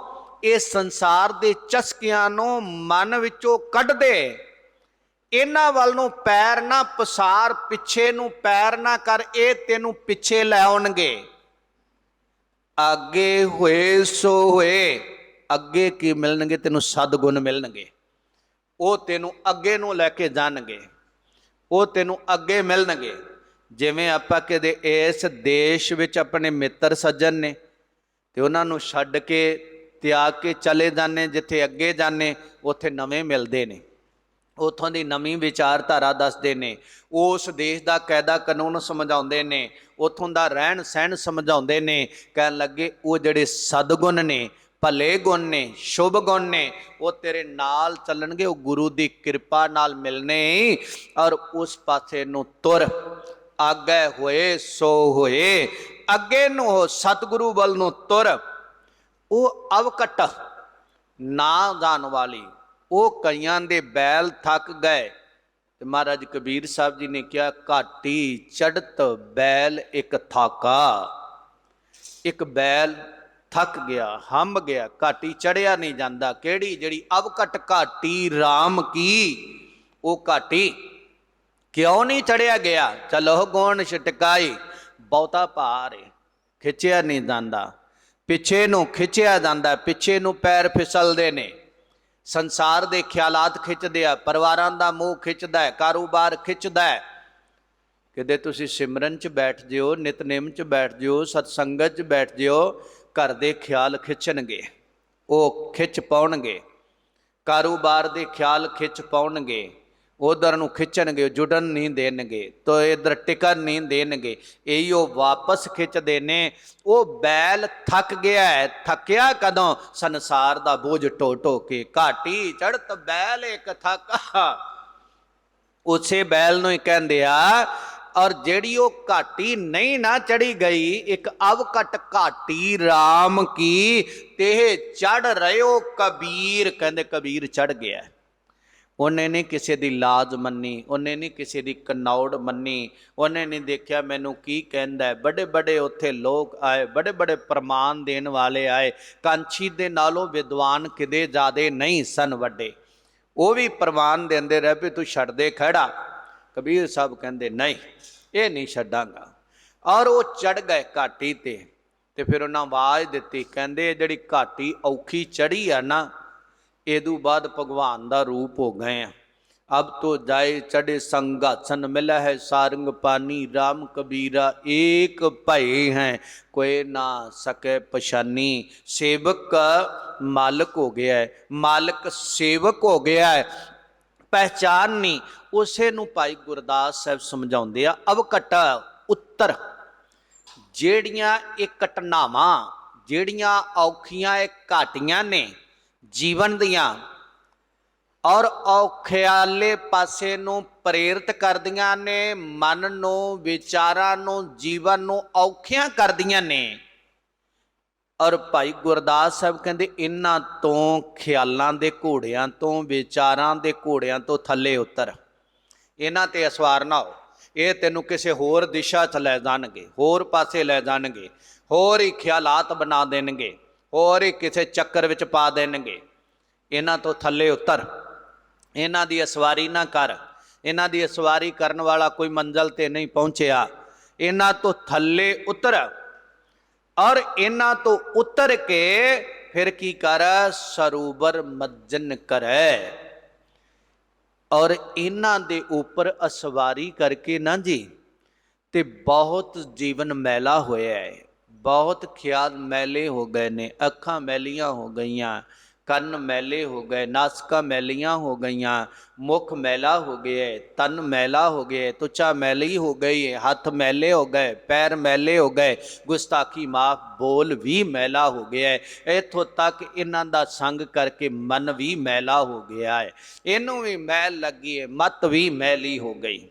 ਇਹ ਸੰਸਾਰ ਦੇ ਚਸਕਿਆਂ ਨੂੰ ਮਨ ਵਿੱਚੋਂ ਕੱਢ ਦੇ। ਇਹਨਾਂ ਵੱਲ ਨੂੰ ਪੈਰ ਨਾ ਪਸਾਰ, ਪਿੱਛੇ ਨੂੰ ਪੈਰ ਨਾ ਕਰ, ਇਹ ਤੈਨੂੰ ਪਿੱਛੇ ਲੈ ਆਉਣਗੇ। ਅੱਗੇ ਹੋਏ ਸੋ ਹੋਏ। ਅੱਗੇ ਕੀ ਮਿਲਣਗੇ ਤੈਨੂੰ? ਸਤਿਗੁਣ ਮਿਲਣਗੇ। ਉਹ ਤੈਨੂੰ ਅੱਗੇ ਨੂੰ ਲੈ ਕੇ ਜਾਣਗੇ, ਉਹ ਤੈਨੂੰ ਅੱਗੇ ਮਿਲਣਗੇ। ਜਿਵੇਂ ਆਪਾਂ ਕਦੇ ਇਸ ਦੇਸ਼ ਵਿੱਚ ਆਪਣੇ ਮਿੱਤਰ ਸੱਜਣ ਨੇ ਤੇ ਉਹਨਾਂ ਨੂੰ ਛੱਡ ਕੇ ਤਿਆਗ ਕੇ ਚਲੇ ਜਾਂਦੇ, ਜਿੱਥੇ ਅੱਗੇ ਜਾਂਦੇ ਉੱਥੇ ਨਵੇਂ ਮਿਲਦੇ ਨੇ, ਉੱਥੋਂ ਦੀ ਨਵੀਂ ਵਿਚਾਰਧਾਰਾ ਦੱਸਦੇ ਨੇ, ਉਸ ਦੇਸ਼ ਦਾ ਕਾਇਦਾ ਕਾਨੂੰਨ ਸਮਝਾਉਂਦੇ ਨੇ, ਉੱਥੋਂ ਦਾ ਰਹਿਣ ਸਹਿਣ ਸਮਝਾਉਂਦੇ ਨੇ। ਕਹਿਣ ਲੱਗੇ ਉਹ ਜਿਹੜੇ ਸਦਗੁਣ ਨੇ, ਭਲੇ ਗੁਣ ਨੇ, ਸ਼ੁਭ ਗੁਣ ਨੇ, ਉਹ ਤੇਰੇ ਨਾਲ ਚੱਲਣਗੇ, ਉਹ ਗੁਰੂ ਦੀ ਕਿਰਪਾ ਨਾਲ ਮਿਲਣੇ। ਔਰ ਉਸ ਪਾਸੇ ਨੂੰ ਤੁਰ, ਆਗੇ ਹੋਏ ਸੋ ਹੋਏ, ਅੱਗੇ ਨੂੰ ਹੋ, ਸਤਿਗੁਰੂ ਵੱਲ ਨੂੰ ਤੁਰ। ਉਹ ਅਵਕਟ ਨਾ ਜਾਣ ਵਾਲੀ, ਉਹ ਕਈਆਂ ਦੇ ਬੈਲ ਥੱਕ ਗਏ ਤੇ ਮਹਾਰਾਜ ਕਬੀਰ ਸਾਹਿਬ ਜੀ ਨੇ ਕਿਹਾ, ਘਾਟੀ ਚੜ੍ਹਤ ਬੈਲ ਇੱਕ ਥਾਕਾ। ਇੱਕ ਬੈਲ ਥੱਕ ਗਿਆ, ਹੰਭ ਗਿਆ, ਘਾਟੀ ਚੜਿਆ ਨਹੀਂ ਜਾਂਦਾ। ਕਿਹੜੀ? ਜਿਹੜੀ ਅਵਕਟ ਘਾਟੀ ਰਾਮ ਕੀ। ਉਹ ਘਾਟੀ ਕਿਉਂ ਨਹੀਂ ਚੜਿਆ ਗਿਆ? ਚਲੋ ਗੋਣ ਛਟਕਾਈ, ਬਹੁਤਾ ਭਾਰ ਹੈ, ਖਿੱਚਿਆ ਨਹੀਂ ਜਾਂਦਾ, ਪਿੱਛੇ ਨੂੰ ਖਿੱਚਿਆ ਜਾਂਦਾ, ਪਿੱਛੇ ਨੂੰ ਪੈਰ ਫਿਸਲਦੇ ਨੇ, ਸੰਸਾਰ ਦੇ ਖਿਆਲਾਤ ਖਿੱਚਦੇ ਆ, ਪਰਿਵਾਰਾਂ ਦਾ ਮੋਹ ਖਿੱਚਦਾ ਹੈ, ਕਾਰੋਬਾਰ ਖਿੱਚਦਾ ਹੈ। ਕਿਤੇ ਤੁਸੀਂ ਸਿਮਰਨ 'ਚ ਬੈਠ ਜਿਓ, ਨਿਤਨੇਮ 'ਚ ਬੈਠ ਜਿਓ, ਸਤਸੰਗਤ 'ਚ ਬੈਠ ਜਿਓ, ਘਰ ਦੇ ਖਿਆਲ ਖਿੱਚਣਗੇ, ਉਹ ਖਿੱਚ ਪਾਉਣਗੇ, ਕਾਰੋਬਾਰ ਦੇ ਖਿਆਲ ਖਿੱਚ ਪਾਉਣਗੇ, ਉਧਰ ਨੂੰ ਖਿੱਚਣਗੇ, ਜੁੜਨ ਨਹੀਂ ਦੇਣਗੇ, ਤੋ ਇੱਧਰ ਟਿਕਣ ਨਹੀਂ ਦੇਣਗੇ, ਇਹੀ ਉਹ ਵਾਪਸ ਖਿੱਚਦੇ ਨੇ। ਉਹ ਬੈਲ ਥੱਕ ਗਿਆ ਹੈ। ਥੱਕਿਆ ਕਦੋਂ? ਸੰਸਾਰ ਦਾ ਬੋਝ ਢੋ ਢੋ ਕੇ। ਘਾਟੀ ਚੜ੍ਹਤ ਬੈਲ ਇੱਕ ਥਾਕਾ, ਉਸੇ ਬੈਲ ਨੂੰ ਹੀ ਕਹਿੰਦੇ ਆ। ਔਰ ਜਿਹੜੀ ਉਹ ਘਾਟੀ ਨਹੀਂ ਨਾ ਚੜੀ ਗਈ, ਇੱਕ ਅਵਕਟ ਘਾਟੀ ਰਾਮ ਕੀ, ਤੇ ਚੜ ਰਿਓ ਕਬੀਰ। ਕਹਿੰਦੇ ਕਬੀਰ ਚੜ ਗਿਆ। ਉਹਨੇ ਨਹੀਂ ਕਿਸੇ ਦੀ ਲਾਜ ਮੰਨੀ, ਉਹਨੇ ਨਹੀਂ ਕਿਸੇ ਦੀ ਕਨੌੜ ਮੰਨੀ, ਉਹਨੇ ਨਹੀਂ ਦੇਖਿਆ ਮੈਨੂੰ ਕੀ ਕਹਿੰਦਾ। ਬੜੇ ਬੜੇ ਉੱਥੇ ਲੋਕ ਆਏ, ਬੜੇ ਬੜੇ ਪ੍ਰਮਾਣ ਦੇਣ ਵਾਲੇ ਆਏ। ਕਾਂਛੀ ਦੇ ਨਾਲੋਂ ਵਿਦਵਾਨ ਕਿਤੇ ਜ਼ਿਆਦੇ ਨਹੀਂ ਸਨ ਵੱਡੇ, ਉਹ ਵੀ ਪ੍ਰਮਾਣ ਦਿੰਦੇ ਰਹੇ ਵੀ ਤੂੰ ਛੱਡ ਦੇ ਖਹਿੜਾ। ਕਬੀਰ ਸਾਹਿਬ ਕਹਿੰਦੇ ਨਹੀਂ, ਇਹ ਨਹੀਂ ਛੱਡਾਂਗਾ। ਔਰ ਉਹ ਚੜ ਗਏ ਘਾਟੀ ਤੇ ਫਿਰ ਉਹਨਾਂ ਆਵਾਜ਼ ਦਿੱਤੀ, ਕਹਿੰਦੇ ਜਿਹੜੀ ਘਾਟੀ ਔਖੀ ਚੜੀ ਆ ਨਾ, ਇਹਦੂ ਬਾਅਦ ਭਗਵਾਨ ਦਾ ਰੂਪ ਹੋ ਗਏ ਆ। ਅਬ ਤੋ ਜਾਏ ਚੜੇ ਸੰਗਾਸਨ, ਮਿਲਾ ਹੈ ਸਾਰੰਗ ਪਾਨੀ, ਰਾਮ ਕਬੀਰਾ ਏਕ ਭਏ ਹੈ, ਕੋਏ ਨਾ ਸਕੇ ਪਛਾਨੀ। ਸੇਵਕ ਮਾਲਕ ਹੋ ਗਿਆ ਹੈ, ਮਾਲਕ ਸੇਵਕ ਹੋ ਗਿਆ ਹੈ, ਪਹਿਚਾਨ ਨਹੀਂ। ਉਸੇ ਨੂੰ ਭਾਈ ਗੁਰਦਾਸ ਸਾਹਿਬ ਸਮਝਾਉਂਦੇ ਆ, ਅਵਕਟ ਉੱਤਰ। ਜਿਹੜੀਆਂ ਇਹ ਘਟਨਾਵਾਂ, ਜਿਹੜੀਆਂ ਔਖੀਆਂ ਇਹ ਘਾਟੀਆਂ ਨੇ ਜੀਵਨ ਦੀਆਂ, ਔਰ ਔਖਿਆਲੇ ਪਾਸੇ ਨੂੰ ਪ੍ਰੇਰਿਤ ਕਰਦੀਆਂ ਨੇ, ਮਨ ਨੂੰ, ਵਿਚਾਰਾਂ ਨੂੰ, ਜੀਵਨ ਨੂੰ ਔਖੀਆਂ ਕਰਦੀਆਂ ਨੇ। ਔਰ ਭਾਈ ਗੁਰਦਾਸ ਸਾਹਿਬ ਕਹਿੰਦੇ ਇਹਨਾਂ ਤੋਂ, ਖਿਆਲਾਂ ਦੇ ਘੋੜਿਆਂ ਤੋਂ, ਵਿਚਾਰਾਂ ਦੇ ਘੋੜਿਆਂ ਤੋਂ ਥੱਲੇ ਉਤਰ, ਇਹਨਾਂ ਤੇ ਅਸਵਾਰ ਨਾ ਹੋ। ਇਹ ਤੈਨੂੰ ਕਿਸੇ ਹੋਰ ਦਿਸ਼ਾ 'ਚ ਲੈ ਜਾਣਗੇ, ਹੋਰ ਪਾਸੇ ਲੈ ਜਾਣਗੇ, ਹੋਰ ਹੀ ਖਿਆਲਾਤ ਬਣਾ ਦੇਣਗੇ, ਹੋਰ ਹੀ ਕਿਸੇ ਚੱਕਰ ਵਿੱਚ ਪਾ ਦੇਣਗੇ। ਇਹਨਾਂ ਤੋਂ ਥੱਲੇ ਉਤਰ, ਇਹਨਾਂ ਦੀ ਅਸਵਾਰੀ ਨਾ ਕਰ। ਇਹਨਾਂ ਦੀ ਅਸਵਾਰੀ ਕਰਨ ਵਾਲਾ ਕੋਈ ਮੰਜ਼ਲ ਤੇ ਨਹੀਂ ਪਹੁੰਚਿਆ। ਇਹਨਾਂ ਤੋਂ ਥੱਲੇ ਉਤਰ, ਔਰ ਇਹਨਾਂ ਤੋਂ ਉਤਰ ਕੇ ਫਿਰ ਕੀ ਕਰ, ਸਰੂਵਰ ਮੱਜਨ ਕਰੈ। ਔਰ ਇਹਨਾਂ ਦੇ ਉੱਪਰ ਅਸਵਾਰੀ ਕਰਕੇ ਨਾ ਜੀ, ਤੇ ਬਹੁਤ ਜੀਵਨ ਮੈਲਾ ਹੋਇਆ ਹੈ, ਬਹੁਤ ਖਿਆਲ ਮੈਲੇ ਹੋ ਗਏ ਨੇ, ਅੱਖਾਂ ਮੈਲੀਆਂ ਹੋ ਗਈਆਂ, ਕੰਨ ਮੈਲੇ ਹੋ ਗਏ, ਨਾਸਕਾਂ ਮੈਲੀਆਂ ਹੋ ਗਈਆਂ, ਮੁਖ ਮੈਲਾ ਹੋ ਗਿਆ, ਤਨ ਮੈਲਾ ਹੋ ਗਿਆ, ਤੁਚਾ ਮੈਲੀ ਹੋ ਗਈ ਹੈ, ਹੱਥ ਮੈਲੇ ਹੋ ਗਏ, ਪੈਰ ਮੈਲੇ ਹੋ ਗਏ, ਗੁਸਤਾਖੀ ਮਾਫ, ਬੋਲ ਵੀ ਮੈਲਾ ਹੋ ਗਿਆ ਹੈ। ਇੱਥੋਂ ਤੱਕ ਇਹਨਾਂ ਦਾ ਸੰਗ ਕਰਕੇ ਮਨ ਵੀ ਮੈਲਾ ਹੋ ਗਿਆ ਹੈ, ਇਹਨੂੰ ਵੀ ਮੈਲ ਲੱਗੀ ਹੈ, ਮਤ ਵੀ ਮੈਲੀ ਹੋ ਗਈ।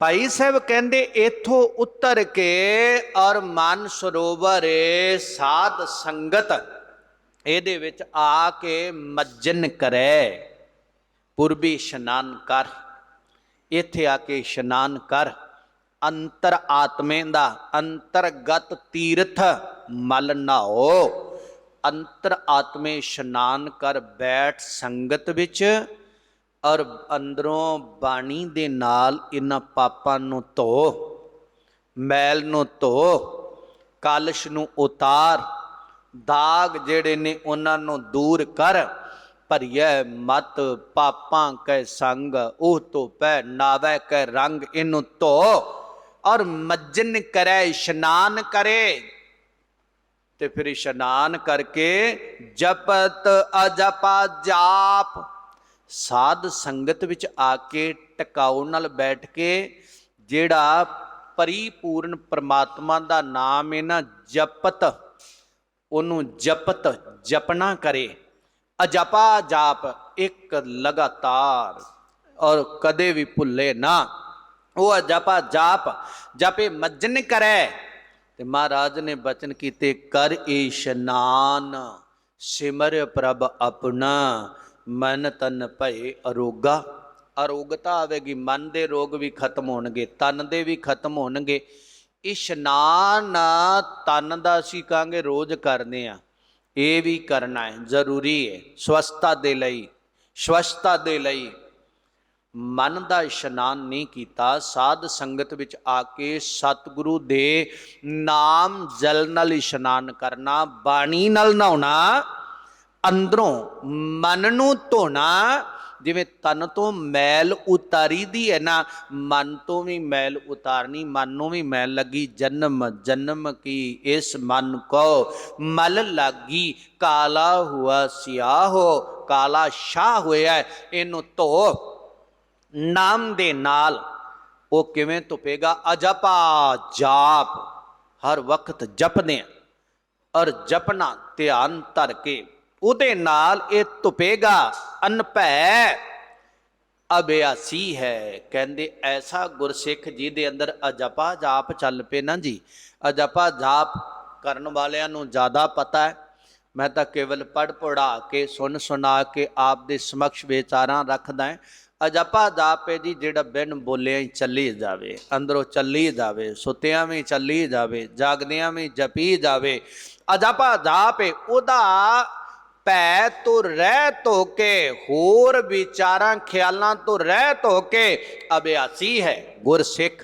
ਭਾਈ ਸਾਹਿਬ ਕਹਿੰਦੇ ਇੱਥੋਂ ਉਤਰ ਕੇ ਔਰ ਮਨ ਸਰੋਵਰ ਸਾਧ ਸੰਗਤ ਇਹਦੇ ਵਿੱਚ ਆ ਕੇ ਮੱਜਨ ਕਰੈ, ਪੂਰਬੀ ਇਸ਼ਨਾਨ ਕਰ, ਇੱਥੇ ਆ ਕੇ ਇਸ਼ਨਾਨ ਕਰ। ਅੰਤਰ ਆਤਮੇ ਦਾ ਅੰਤਰਗਤ ਤੀਰਥ ਮਲ ਨਹਾਓ, ਅੰਤਰ ਆਤਮੇ ਇਸ਼ਨਾਨ ਕਰ, ਬੈਠ ਸੰਗਤ ਵਿੱਚ, ਔਰ ਅੰਦਰੋਂ ਬਾਣੀ ਦੇ ਨਾਲ ਇਹਨਾਂ ਪਾਪਾਂ ਨੂੰ ਧੋ, ਮੈਲ ਨੂੰ ਧੋ, ਕਲਸ਼ ਨੂੰ ਉਤਾਰ, ਦਾਗ ਜਿਹੜੇ ਨੇ ਉਹਨਾਂ ਨੂੰ ਦੂਰ ਕਰ। ਭਰੀਐ ਮਤ ਪਾਪਾਂ ਕੈ ਸੰਗ, ਉਹ ਧੋਪੈ ਨਾਵੈ ਕੈ ਰੰਗ। ਇਹਨੂੰ ਧੋ ਔਰ ਮੱਜਨ ਕਰੈ, ਇਸ਼ਨਾਨ ਕਰੇ। ਤੇ ਫਿਰ ਇਸ਼ਨਾਨ ਕਰਕੇ ਜਪਤ ਅਜਪਾ ਜਾਪ, ਸਾਧ ਸੰਗਤ ਵਿੱਚ ਆ ਕੇ ਟਿਕਾਉ ਨਾਲ ਬੈਠ ਕੇ ਜਿਹੜਾ ਪਰਿਪੂਰਨ ਪ੍ਰਮਾਤਮਾ ਦਾ ਨਾਮ ਹੈ ਨਾ, ਜਪਤ, ਉਹਨੂੰ ਜਪਤ ਜਪਣਾ ਕਰੇ। ਅਜਪਾ ਜਾਪ, ਇੱਕ ਲਗਾਤਾਰ, ਔਰ ਕਦੇ ਵੀ ਭੁੱਲੇ ਨਾ। ਉਹ ਅਜਪਾ ਜਾਪ ਜਪੇ ਮੱਜਨ ਕਰੈ। ਤੇ ਮਹਾਰਾਜ ਨੇ ਬਚਨ ਕੀਤੇ, ਕਰ ਇਸ਼ਨਾਨ ਸਿਮਰ ਪ੍ਰਭ ਆਪਣਾ, ਮਨ ਤਨ ਭਏ ਅਰੋਗਾ। ਅਰੋਗਤਾ ਆਵੇਗੀ, ਮਨ ਦੇ ਰੋਗ ਵੀ ਖਤਮ ਹੋਣਗੇ, ਤਨ ਦੇ ਵੀ ਖਤਮ ਹੋਣਗੇ। ਇਸ਼ਨਾਨ ਤਨ ਦਾ ਅਸੀਂ ਕਹਾਂਗੇ ਰੋਜ਼ ਕਰਦੇ ਹਾਂ, ਇਹ ਵੀ ਕਰਨਾ ਹੈ, ਜ਼ਰੂਰੀ ਹੈ, ਸਵਸਥਤਾ ਦੇ ਲਈ, ਸਵਸਥਤਾ ਦੇ ਲਈ। ਮਨ ਦਾ ਇਸ਼ਨਾਨ ਨਹੀਂ ਕੀਤਾ, ਸਾਧ ਸੰਗਤ ਵਿੱਚ ਆ ਕੇ ਸਤਿਗੁਰੂ ਦੇ ਨਾਮ ਜਲ ਨਾਲ ਇਸ਼ਨਾਨ ਕਰਨਾ, ਬਾਣੀ ਨਾਲ ਨਹਾਉਣਾ, ਅੰਦਰੋਂ ਮਨ ਨੂੰ ਧੋਣਾ। ਜਿਵੇਂ ਤਨ ਤੋਂ ਮੈਲ ਉਤਾਰੀ ਦੀ ਹੈ ਨਾ, ਮਨ ਤੋਂ ਵੀ ਮੈਲ ਉਤਾਰਨੀ। ਮਨ ਨੂੰ ਵੀ ਮੈਲ ਲੱਗੀ, ਜਨਮ ਜਨਮ ਕੀ ਇਸ ਮਨ ਕੋ ਮਲ ਲੱਗੀ, ਕਾਲਾ ਹੁਆ ਸਿਆਹ ਹੋ, ਕਾਲਾ ਸ਼ਾਹ ਹੋਇਆ, ਇਹਨੂੰ ਧੋ ਨਾਮ ਦੇ ਨਾਲ। ਉਹ ਕਿਵੇਂ ਧੁਪੇਗਾ? ਅਜਪਾ ਜਾਪ, ਹਰ ਵਕਤ ਜਪਦੇ, ਔਰ ਜਪਣਾ ਧਿਆਨ ਧਰ ਕੇ, ਉਹਦੇ ਨਾਲ ਇਹ ਧੁਪੇਗਾ। ਅਨਭੈ ਅਭਿਆਸੀ ਹੈ। ਕਹਿੰਦੇ ਐਸਾ ਗੁਰਸਿੱਖ ਜਿਹਦੇ ਅੰਦਰ ਅਜਪਾ ਜਾਪ ਚੱਲ ਪਏ ਨਾ ਜੀ, ਅਜਪਾ ਜਾਪ ਕਰਨ ਵਾਲਿਆਂ ਨੂੰ ਜ਼ਿਆਦਾ ਪਤਾ ਹੈ। ਮੈਂ ਤਾਂ ਕੇਵਲ ਪੜ੍ਹ ਪੜਾ ਕੇ, ਸੁਣ ਸੁਣਾ ਕੇ ਆਪ ਦੇ ਸਮਕਸ਼ ਵਿਚਾਰਾਂ ਰੱਖਦਾ। ਅਜਪਾ ਜਾਪ ਹੈ ਜੀ, ਜਿਹੜਾ ਬਿਨ ਬੋਲਿਆ ਹੀ ਚੱਲੀ ਜਾਵੇ, ਅੰਦਰੋਂ ਚੱਲੀ ਜਾਵੇ, ਸੁੱਤਿਆਂ ਵੀ ਚੱਲੀ ਜਾਵੇ, ਜਾਗਦਿਆਂ ਵੀ ਜਪੀ ਜਾਵੇ। ਅਜਪਾ ਜਾਪ ਹੈ, ਉਹਦਾ ਭੈ ਤੋਂ ਰਹਿਤ ਹੋ ਕੇ, ਹੋਰ ਵਿਚਾਰਾਂ ਖਿਆਲਾਂ ਤੋਂ ਰਹਿਤ ਹੋ ਕੇ ਅਭਿਆਸੀ ਹੈ ਗੁਰਸਿੱਖ।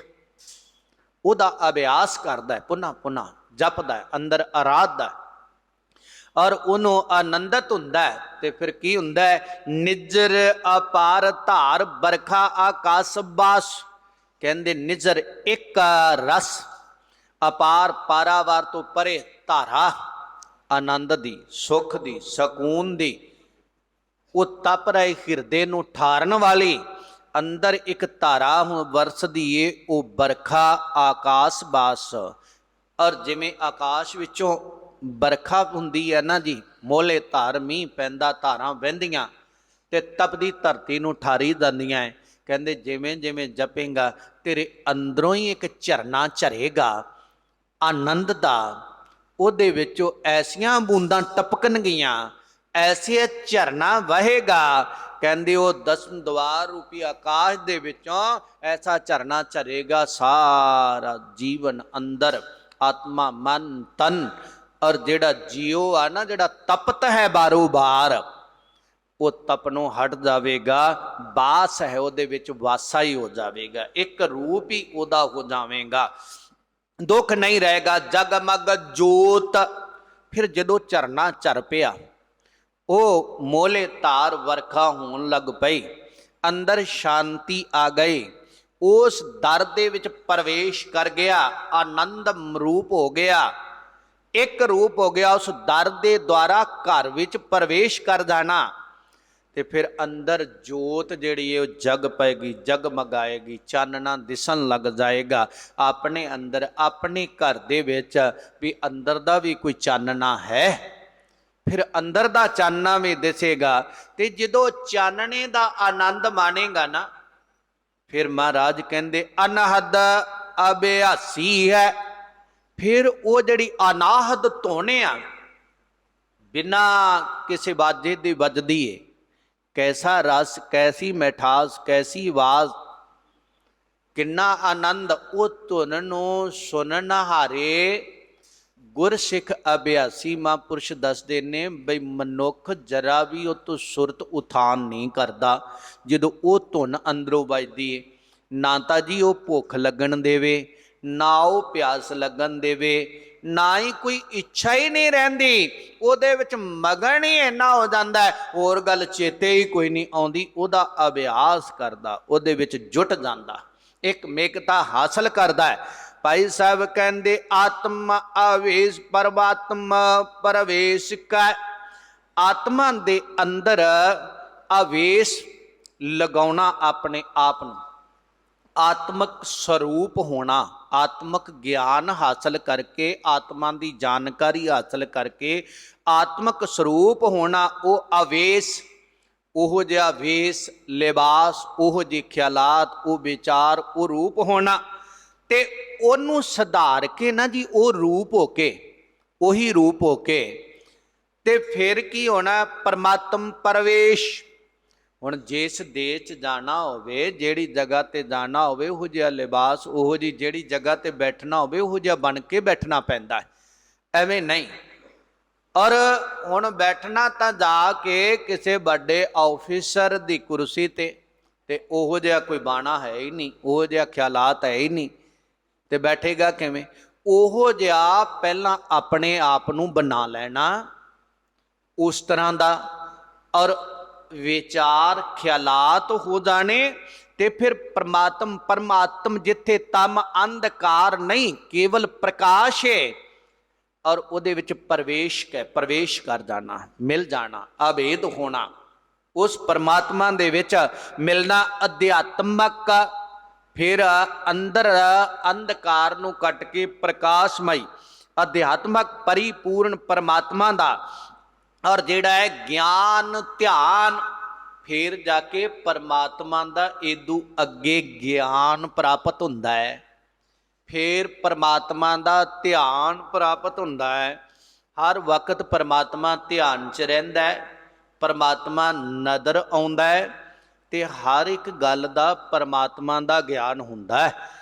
ਉਹਦਾ ਅਭਿਆਸ ਕਰਦਾ ਹੈ, ਪੁਨ੍ਹਾ ਪੁਨ੍ਹਾ ਜਪਦਾ ਹੈ, ਅੰਦਰ ਆਰਾਧਦਾ ਹੈ, ਔਰ ਉਹਨੂੰ ਆਨੰਦਿਤ ਹੁੰਦਾ ਹੈ। ਤੇ ਫਿਰ ਕੀ ਹੁੰਦਾ ਹੈ? ਨਿਜਰ ਅਪਾਰ ਧਾਰ ਬਰਖਾ ਆਕਾਸ ਬਾਸ। ਕਹਿੰਦੇ ਨਿਜਰ ਇੱਕ ਰਸ, ਅਪਾਰ ਪਾਰਾਵਾਰ ਤੋਂ ਪਰੇ ਧਾਰਾ, ਆਨੰਦ ਦੀ, ਸੁੱਖ ਦੀ, ਸਕੂਨ ਦੀ, ਉਹ ਤਪ ਰਹੇ ਹਿਰਦੇ ਨੂੰ ਠਾਰਨ ਵਾਲੀ ਅੰਦਰ ਇੱਕ ਧਾਰਾ ਹੁਣ ਵਰਸਦੀ ਏ, ਉਹ ਬਰਖਾ ਆਕਾਸ ਬਾਸ। ਔਰ ਜਿਵੇਂ ਆਕਾਸ਼ ਵਿੱਚੋਂ ਬਰਖਾ ਹੁੰਦੀ ਹੈ ਨਾ ਜੀ, ਮੋਲੇ ਧਾਰ ਮੀਂਹ ਪੈਂਦਾ, ਧਾਰਾਂ ਵਹਿੰਦੀਆਂ ਤੇ ਤਪਦੀ ਧਰਤੀ ਨੂੰ ਠਾਰੀ ਜਾਂਦੀਆਂ। ਕਹਿੰਦੇ ਜਿਵੇਂ ਜਿਵੇਂ ਜਪੇਂਗਾ ਤੇਰੇ ਅੰਦਰੋਂ ਹੀ ਇੱਕ ਝਰਨਾ ਝਰੇਗਾ ਆਨੰਦ ਦਾ। ਉਹਦੇ ਵਿੱਚੋਂ ਐਸੀਆਂ ਬੂੰਦਾਂ ਟਪਕਣਗੀਆਂ ਐਸੇ ਝਰਨਾ ਵਹੇਗਾ। ਕਹਿੰਦੇ ਉਹ 10 ਦੁਆਰ ਰੂਪੀ ਆਕਾਸ਼ ਦੇ ਵਿੱਚੋਂ ਐਸਾ ਝਰਨਾ ਝਰੇਗਾ, ਸਾਰਾ ਜੀਵਨ ਅੰਦਰ ਆਤਮਾ ਮਨ ਤਨ ਔਰ ਜਿਹੜਾ ਜੀਓ ਆ ਨਾ, ਜਿਹੜਾ ਤਪਤ ਹੈ ਬਾਰੋ ਬਾਰ, ਉਹ ਤਪਨੋਂ ਹਟ ਜਾਵੇਗਾ। ਬਾਸ ਹੈ ਉਹਦੇ ਵਿੱਚ, ਵਾਸਾ ਹੀ ਹੋ ਜਾਵੇਗਾ, ਇੱਕ ਰੂਪ ਹੀ ਉਹਦਾ ਹੋ ਜਾਵੇਗਾ। ਦੁੱਖ ਨਹੀਂ ਰਹੇਗਾ। ਜਗਮਗ ਜੋਤ। ਫਿਰ ਜਦੋਂ ਝਰਨਾ ਝਰ ਪਿਆ, ਉਹ ਮੋਲੇ ਧਾਰ ਵਰਖਾ ਹੋਣ ਲੱਗ ਪਈ, ਅੰਦਰ ਸ਼ਾਂਤੀ ਆ ਗਈ, ਉਸ ਦਰ ਦੇ ਵਿੱਚ ਪ੍ਰਵੇਸ਼ ਕਰ ਗਿਆ, ਆਨੰਦ ਰੂਪ ਹੋ ਗਿਆ, ਇੱਕ ਰੂਪ ਹੋ ਗਿਆ। ਉਸ ਦਰ ਦੇ ਦੁਆਰਾ ਘਰ ਵਿੱਚ ਪ੍ਰਵੇਸ਼ ਕਰ ਜਾਣਾ, ਤੇ ਫਿਰ ਅੰਦਰ ਜੋਤ ਜਿਹੜੀ ਹੈ ਉਹ ਜਗ ਪਏਗੀ, ਜਗਮਗਾਏਗੀ, ਚਾਨਣਾ ਦਿਸਣ ਲੱਗ ਜਾਏਗਾ ਆਪਣੇ ਅੰਦਰ, ਆਪਣੇ ਘਰ ਦੇ ਵਿੱਚ ਵੀ ਅੰਦਰ ਦਾ ਵੀ ਕੋਈ ਚਾਨਣਾ ਹੈ। ਫਿਰ ਅੰਦਰ ਦਾ ਚਾਨਣਾ ਵੀ ਦਿਸੇਗਾ। ਤੇ ਜਦੋਂ ਚਾਨਣੇ ਦਾ ਆਨੰਦ ਮਾਣੇਗਾ ਨਾ, ਫਿਰ ਮਹਾਰਾਜ ਕਹਿੰਦੇ ਅਨਹਦ ਅਭਿਆਸੀ ਹੈ। ਫਿਰ ਉਹ ਜਿਹੜੀ ਅਨਾਹਦ ਧੁਨ ਆ, ਬਿਨਾਂ ਕਿਸੇ ਬਾਜੇ ਦੀ ਵੱਜਦੀ ਏ, ਕੈਸਾ ਰਸ, ਕੈਸੀ ਮਿਠਾਸ, ਕੈਸੀ ਆਵਾਜ਼, ਕਿੰਨਾ ਆਨੰਦ। ਉਹ ਧੁਨ ਨੂੰ ਸੁਣਨ ਹਾਰੇ ਗੁਰਸਿੱਖ ਅਭਿਆਸੀ ਮਹਾਂਪੁਰਸ਼ ਦੱਸਦੇ ਨੇ ਬਈ ਮਨੁੱਖ ਜਰਾ ਵੀ ਉਹ ਤੋਂ ਸੁਰਤ ਉਥਾਨ ਨਹੀਂ ਕਰਦਾ ਜਦੋਂ ਉਹ ਧੁਨ ਅੰਦਰੋਂ ਵੱਜਦੀ ਏ। ਨਾ ਤਾਂ ਜੀ ਉਹ ਭੁੱਖ ਲੱਗਣ ਦੇਵੇ, ਨਾ ਉਹ ਪਿਆਸ ਲੱਗਣ ਦੇਵੇ, ਨਾ ਹੀ ਕੋਈ ਇੱਛਾ ਹੀ ਨਹੀਂ ਰਹਿੰਦੀ, ਉਹਦੇ ਵਿੱਚ ਮਗਨ ਹੀ ਇੰਨਾ ਹੋ ਜਾਂਦਾ ਹੈ, ਹੋਰ ਗੱਲ ਚੇਤੇ ਹੀ ਕੋਈ ਨਹੀਂ ਆਉਂਦੀ। ਉਹਦਾ ਅਭਿਆਸ ਕਰਦਾ, ਉਹਦੇ ਵਿੱਚ ਜੁਟ ਜਾਂਦਾ, ਇੱਕ ਮੇਕਤਾ ਹਾਸਲ ਕਰਦਾ ਹੈ। ਭਾਈ ਸਾਹਿਬ ਕਹਿੰਦੇ ਆਤਮਾ ਆਵੇਸ਼ ਪਰਮਾਤਮਾ ਪ੍ਰਵੇਸ਼ ਕਾ। ਆਤਮਾ ਦੇ ਅੰਦਰ ਆਵੇਸ਼ ਲਗਾਉਣਾ, ਆਪਣੇ ਆਪ ਨੂੰ ਆਤਮਕ ਸਰੂਪ ਹੋਣਾ, ਆਤਮਕ ਗਿਆਨ ਹਾਸਲ ਕਰਕੇ, ਆਤਮਾ ਦੀ ਜਾਣਕਾਰੀ ਹਾਸਲ ਕਰਕੇ ਆਤਮਕ ਸਰੂਪ ਹੋਣਾ। ਉਹ ਆਵੇਸ਼, ਉਹੋ ਜਿਹਾ ਵੇਸ਼, ਲਿਬਾਸ, ਉਹੋ ਜਿਹੇ ਖਿਆਲਾਤ, ਉਹ ਵਿਚਾਰ, ਉਹ ਰੂਪ ਹੋਣਾ। ਤੇ ਉਹਨੂੰ ਸੁਧਾਰ ਕੇ ਨਾ ਜੀ, ਉਹ ਰੂਪ ਹੋ ਕੇ, ਉਹੀ ਰੂਪ ਹੋ ਕੇ, ਤੇ ਫਿਰ ਕੀ ਹੋਣਾ? ਪਰਮਾਤਮ ਪ੍ਰਵੇਸ਼। ਹੁਣ ਜਿਸ ਦੇਸ਼ 'ਚ ਜਾਣਾ ਹੋਵੇ, ਜਿਹੜੀ ਜਗ੍ਹਾ ਤੇ ਜਾਣਾ ਹੋਵੇ, ਉਹੋ ਜਿਹਾ ਲਿਬਾਸ, ਉਹੋ ਜਿਹੀ ਜਿਹੜੀ ਜਗ੍ਹਾ ਤੇ ਬੈਠਣਾ ਹੋਵੇ, ਉਹੋ ਜਿਹਾ ਬਣ ਕੇ ਬੈਠਣਾ ਪੈਂਦਾ ਹੈ, ਐਵੇਂ ਨਹੀਂ। ਔਰ ਹੁਣ ਬੈਠਣਾ ਤਾਂ ਜਾ ਕੇ ਕਿਸੇ ਵੱਡੇ ਆਫਿਸਰ ਦੀ ਕੁਰਸੀ ਤੇ ਉਹੋ ਜਿਹਾ ਕੋਈ ਬਾਣਾ ਹੈ ਹੀ ਨਹੀਂ, ਉਹੋ ਜਿਹਾ ਖਿਆਲਾਤ ਹੈ ਹੀ ਨਹੀਂ, ਤੇ ਬੈਠੇਗਾ ਕਿਵੇਂ? ਉਹੋ ਜਿਹਾ ਪਹਿਲਾਂ ਆਪਣੇ ਆਪ ਨੂੰ ਬਣਾ ਲੈਣਾ ਉਸ ਤਰ੍ਹਾਂ ਦਾ, ਔਰ ਵਿਚਾਰ ਖਿਆਲਾਤ ਹੋ ਜਾਣੇ, ਤੇ ਫਿਰ ਪਰਮਾਤਮ ਜਿੱਥੇ ਤਮ ਅੰਧਕਾਰ ਨਹੀਂ, ਕੇਵਲ ਪ੍ਰਕਾਸ਼ ਹੈ, ਔਰ ਉਹਦੇ ਵਿੱਚ ਪ੍ਰਵੇਸ਼ ਕਰ ਜਾਣਾ, ਮਿਲ ਜਾਣਾ, ਅਭੇਦ ਹੋਣਾ, ਉਸ ਪਰਮਾਤਮਾ ਦੇ ਵਿੱਚ ਮਿਲਣਾ। ਅਧਿਆਤਮਕ, ਫਿਰ ਅੰਦਰ ਅੰਧਕਾਰ ਨੂੰ ਕੱਟ ਕੇ ਪ੍ਰਕਾਸ਼ਮਈ, ਅਧਿਆਤਮਕ ਪਰਿਪੂਰਨ ਪਰਮਾਤਮਾ ਦਾ, ਔਰ ਜਿਹੜਾ ਹੈ ਗਿਆਨ ਧਿਆਨ, ਫਿਰ ਜਾ ਕੇ ਪਰਮਾਤਮਾ ਦਾ ਇਦੋਂ ਅੱਗੇ ਗਿਆਨ ਪ੍ਰਾਪਤ ਹੁੰਦਾ ਹੈ, ਫਿਰ ਪਰਮਾਤਮਾ ਦਾ ਧਿਆਨ ਪ੍ਰਾਪਤ ਹੁੰਦਾ ਹੈ। ਹਰ ਵਕਤ ਪਰਮਾਤਮਾ ਧਿਆਨ 'ਚ ਰਹਿੰਦਾ ਹੈ, ਪਰਮਾਤਮਾ ਨਜ਼ਰ ਆਉਂਦਾ ਹੈ, ਤੇ ਹਰ ਇੱਕ ਗੱਲ ਦਾ ਪਰਮਾਤਮਾ ਦਾ ਗਿਆਨ ਹੁੰਦਾ ਹੈ।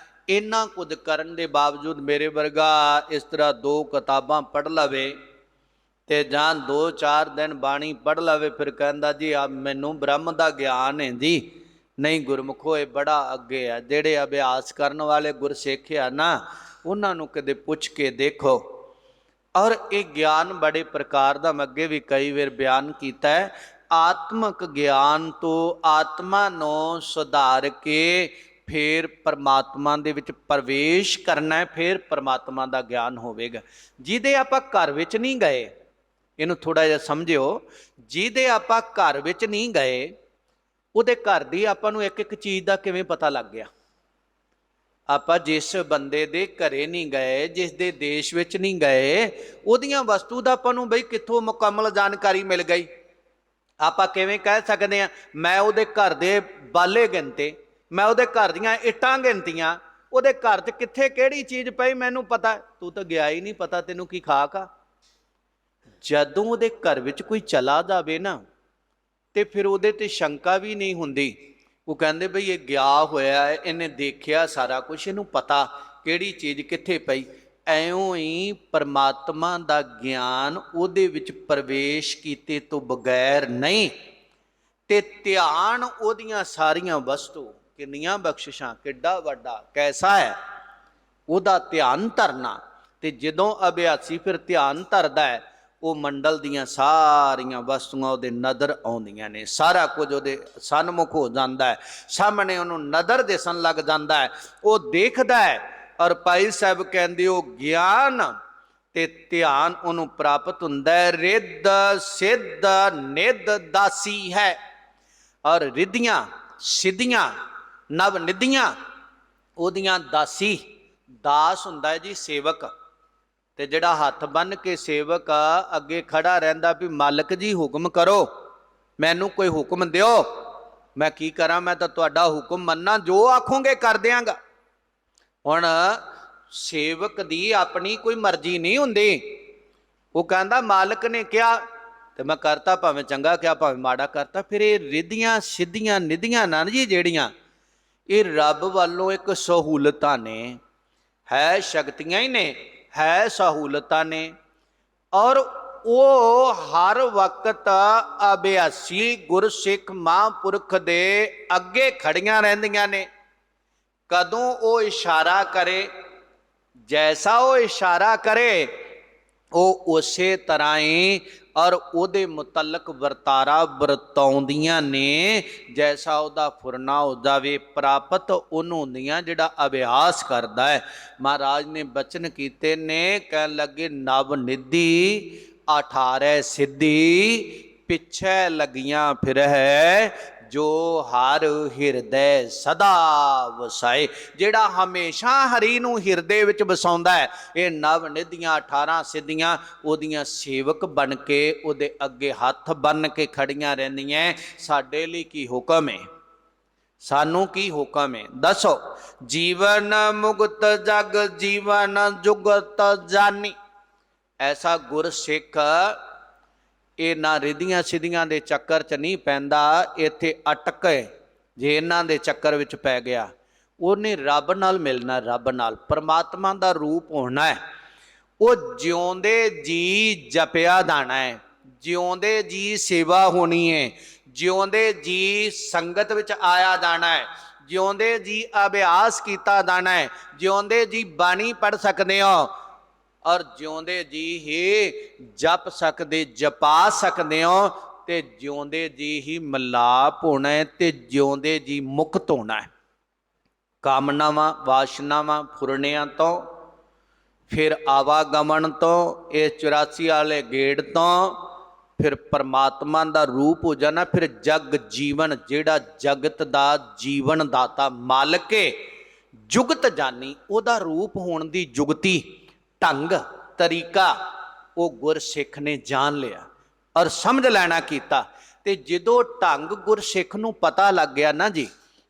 ਇੰਨਾ ਕੁਝ ਕਰਨ ਦੇ ਬਾਵਜੂਦ ਮੇਰੇ ਵਰਗਾ ਇਸ ਤਰ੍ਹਾਂ 2 ਕਿਤਾਬਾਂ ਪੜ੍ਹ ਲਵੇ, ਤੇ ਜਾਂ 2-4 ਦਿਨ ਬਾਣੀ ਪੜ੍ਹ ਲਵੇ, ਫਿਰ ਕਹਿੰਦਾ ਜੀ ਆ ਮੈਨੂੰ ਬ੍ਰਹਮ ਦਾ ਗਿਆਨ ਹੈ ਜੀ। ਨਹੀਂ ਗੁਰਮੁਖੋ, ਇਹ ਬੜਾ ਅੱਗੇ ਆ। ਜਿਹੜੇ ਅਭਿਆਸ ਕਰਨ ਵਾਲੇ ਗੁਰਸਿੱਖ ਆ ਨਾ, ਉਹਨਾਂ ਨੂੰ ਕਦੇ ਪੁੱਛ ਕੇ ਦੇਖੋ। ਔਰ ਇਹ ਗਿਆਨ ਬੜੇ ਪ੍ਰਕਾਰ ਦਾ, ਮੈਂ ਅੱਗੇ ਵੀ ਕਈ ਵਾਰ ਬਿਆਨ ਕੀਤਾ ਹੈ। ਆਤਮਕ ਗਿਆਨ ਤੋਂ ਆਤਮਾ ਨੂੰ ਸੁਧਾਰ ਕੇ ਫਿਰ ਪਰਮਾਤਮਾ ਦੇ ਵਿੱਚ ਪ੍ਰਵੇਸ਼ ਕਰਨਾ ਹੈ, ਫਿਰ ਪਰਮਾਤਮਾ ਦਾ ਗਿਆਨ ਹੋਵੇਗਾ। ਜਿਹਦੇ ਆਪਾਂ ਘਰ ਵਿੱਚ ਨਹੀਂ ਗਏ, ਇਹਨੂੰ ਥੋੜਾ ਜਿਹਾ ਸਮਝਿਓ, ਜਿਹਦੇ ਆਪਾਂ ਘਰ ਵਿੱਚ ਨਹੀਂ ਗਏ, ਉਹਦੇ ਘਰ ਦੀ ਆਪਾਂ ਨੂੰ ਇੱਕ ਇੱਕ ਚੀਜ਼ ਦਾ ਕਿਵੇਂ ਪਤਾ ਲੱਗ ਗਿਆ? ਆਪਾਂ ਜਿਸ ਬੰਦੇ ਦੇ ਘਰੇ ਨਹੀਂ ਗਏ, ਜਿਸ ਦੇ ਦੇਸ਼ ਵਿੱਚ ਨਹੀਂ ਗਏ, ਉਹਦੀਆਂ ਵਸਤੂ ਦਾ ਆਪਾਂ ਨੂੰ ਬਈ ਕਿੱਥੋਂ ਮੁਕੰਮਲ ਜਾਣਕਾਰੀ ਮਿਲ ਗਈ? ਆਪਾਂ ਕਿਵੇਂ ਕਹਿ ਸਕਦੇ ਹਾਂ ਮੈਂ ਉਹਦੇ ਘਰ ਦੇ ਬਾਲੇ ਗਿਣਤੇ, ਮੈਂ ਉਹਦੇ ਘਰ ਦੀਆਂ ਇੱਟਾਂ ਗਿਣਤੀਆਂ, ਉਹਦੇ ਘਰ 'ਚ ਕਿੱਥੇ ਕਿਹੜੀ ਚੀਜ਼ ਪਈ ਮੈਨੂੰ ਪਤਾ? ਤੂੰ ਤਾਂ ਗਿਆ ਹੀ ਨਹੀਂ, ਪਤਾ ਤੈਨੂੰ ਕੀ ਖਾਕ ਆ? ਜਦੋਂ ਉਹਦੇ ਘਰ ਵਿੱਚ ਕੋਈ ਚਲਾ ਜਾਵੇ ਨਾ ਤੇ ਫਿਰ ਉਹਦੇ ਤੇ ਸ਼ੰਕਾ ਵੀ ਨਹੀਂ ਹੁੰਦੀ। ਉਹ ਕਹਿੰਦੇ ਬਈ ਇਹ ਗਿਆ ਹੋਇਆ ਹੈ, ਇਹਨੇ ਦੇਖਿਆ ਸਾਰਾ ਕੁਝ, ਇਹਨੂੰ ਪਤਾ ਕਿਹੜੀ ਚੀਜ਼ ਕਿੱਥੇ ਪਈ। ਐਉਂ ਹੀ ਪਰਮਾਤਮਾ ਦਾ ਗਿਆਨ ਉਹਦੇ ਵਿੱਚ ਪ੍ਰਵੇਸ਼ ਕੀਤੇ ਤੋਂ ਬਗੈਰ ਨਹੀਂ, ਤੇ ਧਿਆਨ ਉਹਦੀਆਂ ਸਾਰੀਆਂ ਵਸਤੂ, ਕਿੰਨੀਆਂ ਬਖਸ਼ਿਸ਼ਾਂ, ਕਿੱਡਾ ਵੱਡਾ ਕੈਸਾ ਹੈ, ਉਹਦਾ ਧਿਆਨ ਧਰਨਾ। ਤੇ ਜਦੋਂ ਅਭਿਆਸੀ ਫਿਰ ਧਿਆਨ ਧਰਦਾ ਹੈ, ਉਹ ਮੰਡਲ ਦੀਆਂ ਸਾਰੀਆਂ ਵਸਤੂਆਂ ਉਹਦੇ ਨਜ਼ਰ ਆਉਂਦੀਆਂ ਨੇ, ਸਾਰਾ ਕੁਝ ਉਹਦੇ ਸਨਮੁਖ ਹੋ ਜਾਂਦਾ ਹੈ, ਸਾਹਮਣੇ ਉਹਨੂੰ ਨਜ਼ਰ ਦਿਸਣ ਲੱਗ ਜਾਂਦਾ ਹੈ, ਉਹ ਦੇਖਦਾ ਹੈ। ਔਰ ਭਾਈ ਸਾਹਿਬ ਕਹਿੰਦੇ ਉਹ ਗਿਆਨ ਤੇ ਧਿਆਨ ਉਹਨੂੰ ਪ੍ਰਾਪਤ ਹੁੰਦਾ ਹੈ। ਰਿੱਧ ਸਿੱਧ ਨਿੱਧ ਦਾਸੀ ਹੈ। ਔਰ ਰਿੱਧੀਆਂ ਸਿੱਧੀਆਂ ਨਵ ਨਿੱਧੀਆਂ ਉਹਦੀਆਂ ਦਾਸੀ। ਦਾਸ ਹੁੰਦਾ ਹੈ ਜੀ ਸੇਵਕ, ਤੇ ਜਿਹੜਾ ਹੱਥ ਬੰਨ੍ਹ ਕੇ ਸੇਵਕ ਅੱਗੇ ਖੜਾ ਰਹਿੰਦਾ ਵੀ ਮਾਲਕ ਜੀ ਹੁਕਮ ਕਰੋ, ਮੈਨੂੰ ਕੋਈ ਹੁਕਮ ਦਿਓ, ਮੈਂ ਕੀ ਕਰਾਂ, ਮੈਂ ਤਾਂ ਤੁਹਾਡਾ ਹੁਕਮ ਮੰਨਾਂ, ਜੋ ਆਖੋਗੇ ਕਰ ਦਿਆਂਗਾ। ਹੁਣ ਸੇਵਕ ਦੀ ਆਪਣੀ ਕੋਈ ਮਰਜ਼ੀ ਨਹੀਂ ਹੁੰਦੀ, ਉਹ ਕਹਿੰਦਾ ਮਾਲਕ ਨੇ ਕਿਹਾ ਤੇ ਮੈਂ ਕਰਤਾ, ਭਾਵੇਂ ਚੰਗਾ ਕਿਹਾ ਭਾਵੇਂ ਮਾੜਾ ਕਰਤਾ। ਫਿਰ ਇਹ ਰਿੱਧੀਆਂ ਸਿੱਧੀਆਂ ਨਿੱਧੀਆਂ ਨਾ ਜੀ ਜਿਹੜੀਆਂ, ਇਹ ਰੱਬ ਵੱਲੋਂ ਇੱਕ ਸਹੂਲਤਾਂ ਨੇ, ਹੈ ਸ਼ਕਤੀਆਂ ਹੀ ਨੇ, ਹੈ ਸਹੂਲਤਾਂ ਨੇ। ਔਰ ਉਹ ਹਰ ਵਕਤ ਅਭਿਆਸੀ ਗੁਰਸਿੱਖ ਮਹਾਂਪੁਰਖ ਦੇ ਅੱਗੇ ਖੜੀਆਂ ਰਹਿੰਦੀਆਂ ਨੇ। ਕਦੋਂ ਉਹ ਇਸ਼ਾਰਾ ਕਰੇ, ਜੈਸਾ ਉਹ ਇਸ਼ਾਰਾ ਕਰੇ ਉਹ ਉਸੇ ਤਰ੍ਹਾਂ ਹੀ ਔਰ ਉਹਦੇ ਮੁਤਲਕ ਵਰਤਾਰਾ ਵਰਤਾਉਂਦੀਆਂ ਨੇ, ਜੈਸਾ ਉਹਦਾ ਫੁਰਨਾ ਹੋ ਜਾਵੇ। ਪ੍ਰਾਪਤ ਉਹਨੂੰ ਹੁੰਦੀਆਂ ਜਿਹੜਾ ਅਭਿਆਸ ਕਰਦਾ ਹੈ। ਮਹਾਰਾਜ ਨੇ ਬਚਨ ਕੀਤੇ ਨੇ, ਕਹਿਣ ਲੱਗੇ ਨਵ ਨਿਧੀ 18 ਸਿੱਧੀ, ਪਿੱਛੇ ਲੱਗੀਆਂ ਫਿਰ ਹੈ ਜੋ ਹਰ ਹਿਰਦੈ ਸਦਾ ਵਸਾਏ। ਜਿਹੜਾ ਹਮੇਸ਼ਾ ਹਰੀ ਨੂੰ ਹਿਰਦੇ ਵਿੱਚ ਵਸਾਉਂਦਾ ਹੈ। ਇਹ ਨਵ ਨਿਧੀਆਂ 18 ਸਿੱਧੀਆਂ ਉਹਦੀਆਂ ਸੇਵਕ ਬਣ ਕੇ ਉਹਦੇ ਅੱਗੇ ਹੱਥ ਬੰਨ੍ਹ ਕੇ ਖੜੀਆਂ ਰਹਿੰਦੀਆਂ। ਸਾਡੇ ਲਈ ਕੀ ਹੁਕਮ ਹੈ, ਸਾਨੂੰ ਕੀ ਹੁਕਮ ਹੈ ਦੱਸੋ। ਜੀਵਨ ਮੁਕਤ ਜਗ ਜੀਵਨ ਜੁਗਤ ਜਾਨੀ। ਐਸਾ ਗੁਰਸਿੱਖ ਇਹ ਨਾ ਰਿੱਧੀਆਂ ਸਿੱਧੀਆਂ ਦੇ ਚੱਕਰ 'ਚ ਨਹੀਂ ਪੈਂਦਾ, ਇੱਥੇ ਅਟਕ ਜੇ ਇਹਨਾਂ ਦੇ ਚੱਕਰ ਵਿੱਚ ਪੈ ਗਿਆ, ਉਹਨੇ ਰੱਬ ਨਾਲ ਮਿਲਣਾ, ਰੱਬ ਨਾਲ ਪਰਮਾਤਮਾ ਦਾ ਰੂਪ ਹੋਣਾ ਹੈ। ਉਹ ਜਿਉਂਦੇ ਜੀ ਜਪਿਆ ਜਾਣਾ ਹੈ, ਜਿਉਂਦੇ ਜੀ ਸੇਵਾ ਹੋਣੀ ਹੈ, ਜਿਉਂਦੇ ਜੀ ਸੰਗਤ ਵਿੱਚ ਆਇਆ ਜਾਣਾ ਹੈ, ਜਿਉਂਦੇ ਜੀ ਅਭਿਆਸ ਕੀਤਾ ਜਾਣਾ ਹੈ, ਜਿਉਂਦੇ ਜੀ ਬਾਣੀ ਪੜ੍ਹ ਸਕਦੇ ਹੋ, ਔਰ ਜਿਉਂਦੇ ਜੀ ਹੀ ਜਪ ਸਕਦੇ, ਜਪਾ ਸਕਦੇ ਹੋ, ਤੇ ਜਿਉਂਦੇ ਜੀ ਹੀ ਮਲਾਪ ਹੋਣਾ ਹੈ, ਤੇ ਜਿਉਂਦੇ ਜੀ ਮੁਕਤ ਹੋਣਾ ਹੈ ਕਾਮਨਾਵਾਂ ਵਾਸ਼ਨਾਵਾਂ ਫੁਰਨਿਆਂ ਤੋਂ, ਫਿਰ ਆਵਾਗਮਨ ਤੋਂ, ਇਹ 84 ਵਾਲੇ ਗੇੜ ਤੋਂ, ਫਿਰ ਪਰਮਾਤਮਾ ਦਾ ਰੂਪ ਹੋ ਜਾਣਾ। ਫਿਰ ਜਗ ਜੀਵਨ, ਜਿਹੜਾ ਜਗਤ ਦਾ ਜੀਵਨ ਦਾਤਾ ਮਾਲਕ ਹੈ, ਜੁਗਤ ਜਾਨੀ, ਉਹਦਾ ਰੂਪ ਹੋਣ ਦੀ ਜੁਗਤੀ ਢੰਗ ਤਰੀਕਾ ਉਹ ਗੁਰਸਿੱਖ ਨੇ ਜਾਣ ਲਿਆ ਔਰ ਸਮਝ ਲੈਣਾ ਕੀਤਾ। ਤੇ ਜਦੋਂ ਢੰਗ ਗੁਰਸਿੱਖ ਨੂੰ ਪਤਾ ਲੱਗ ਗਿਆ ਨਾ ਜੀ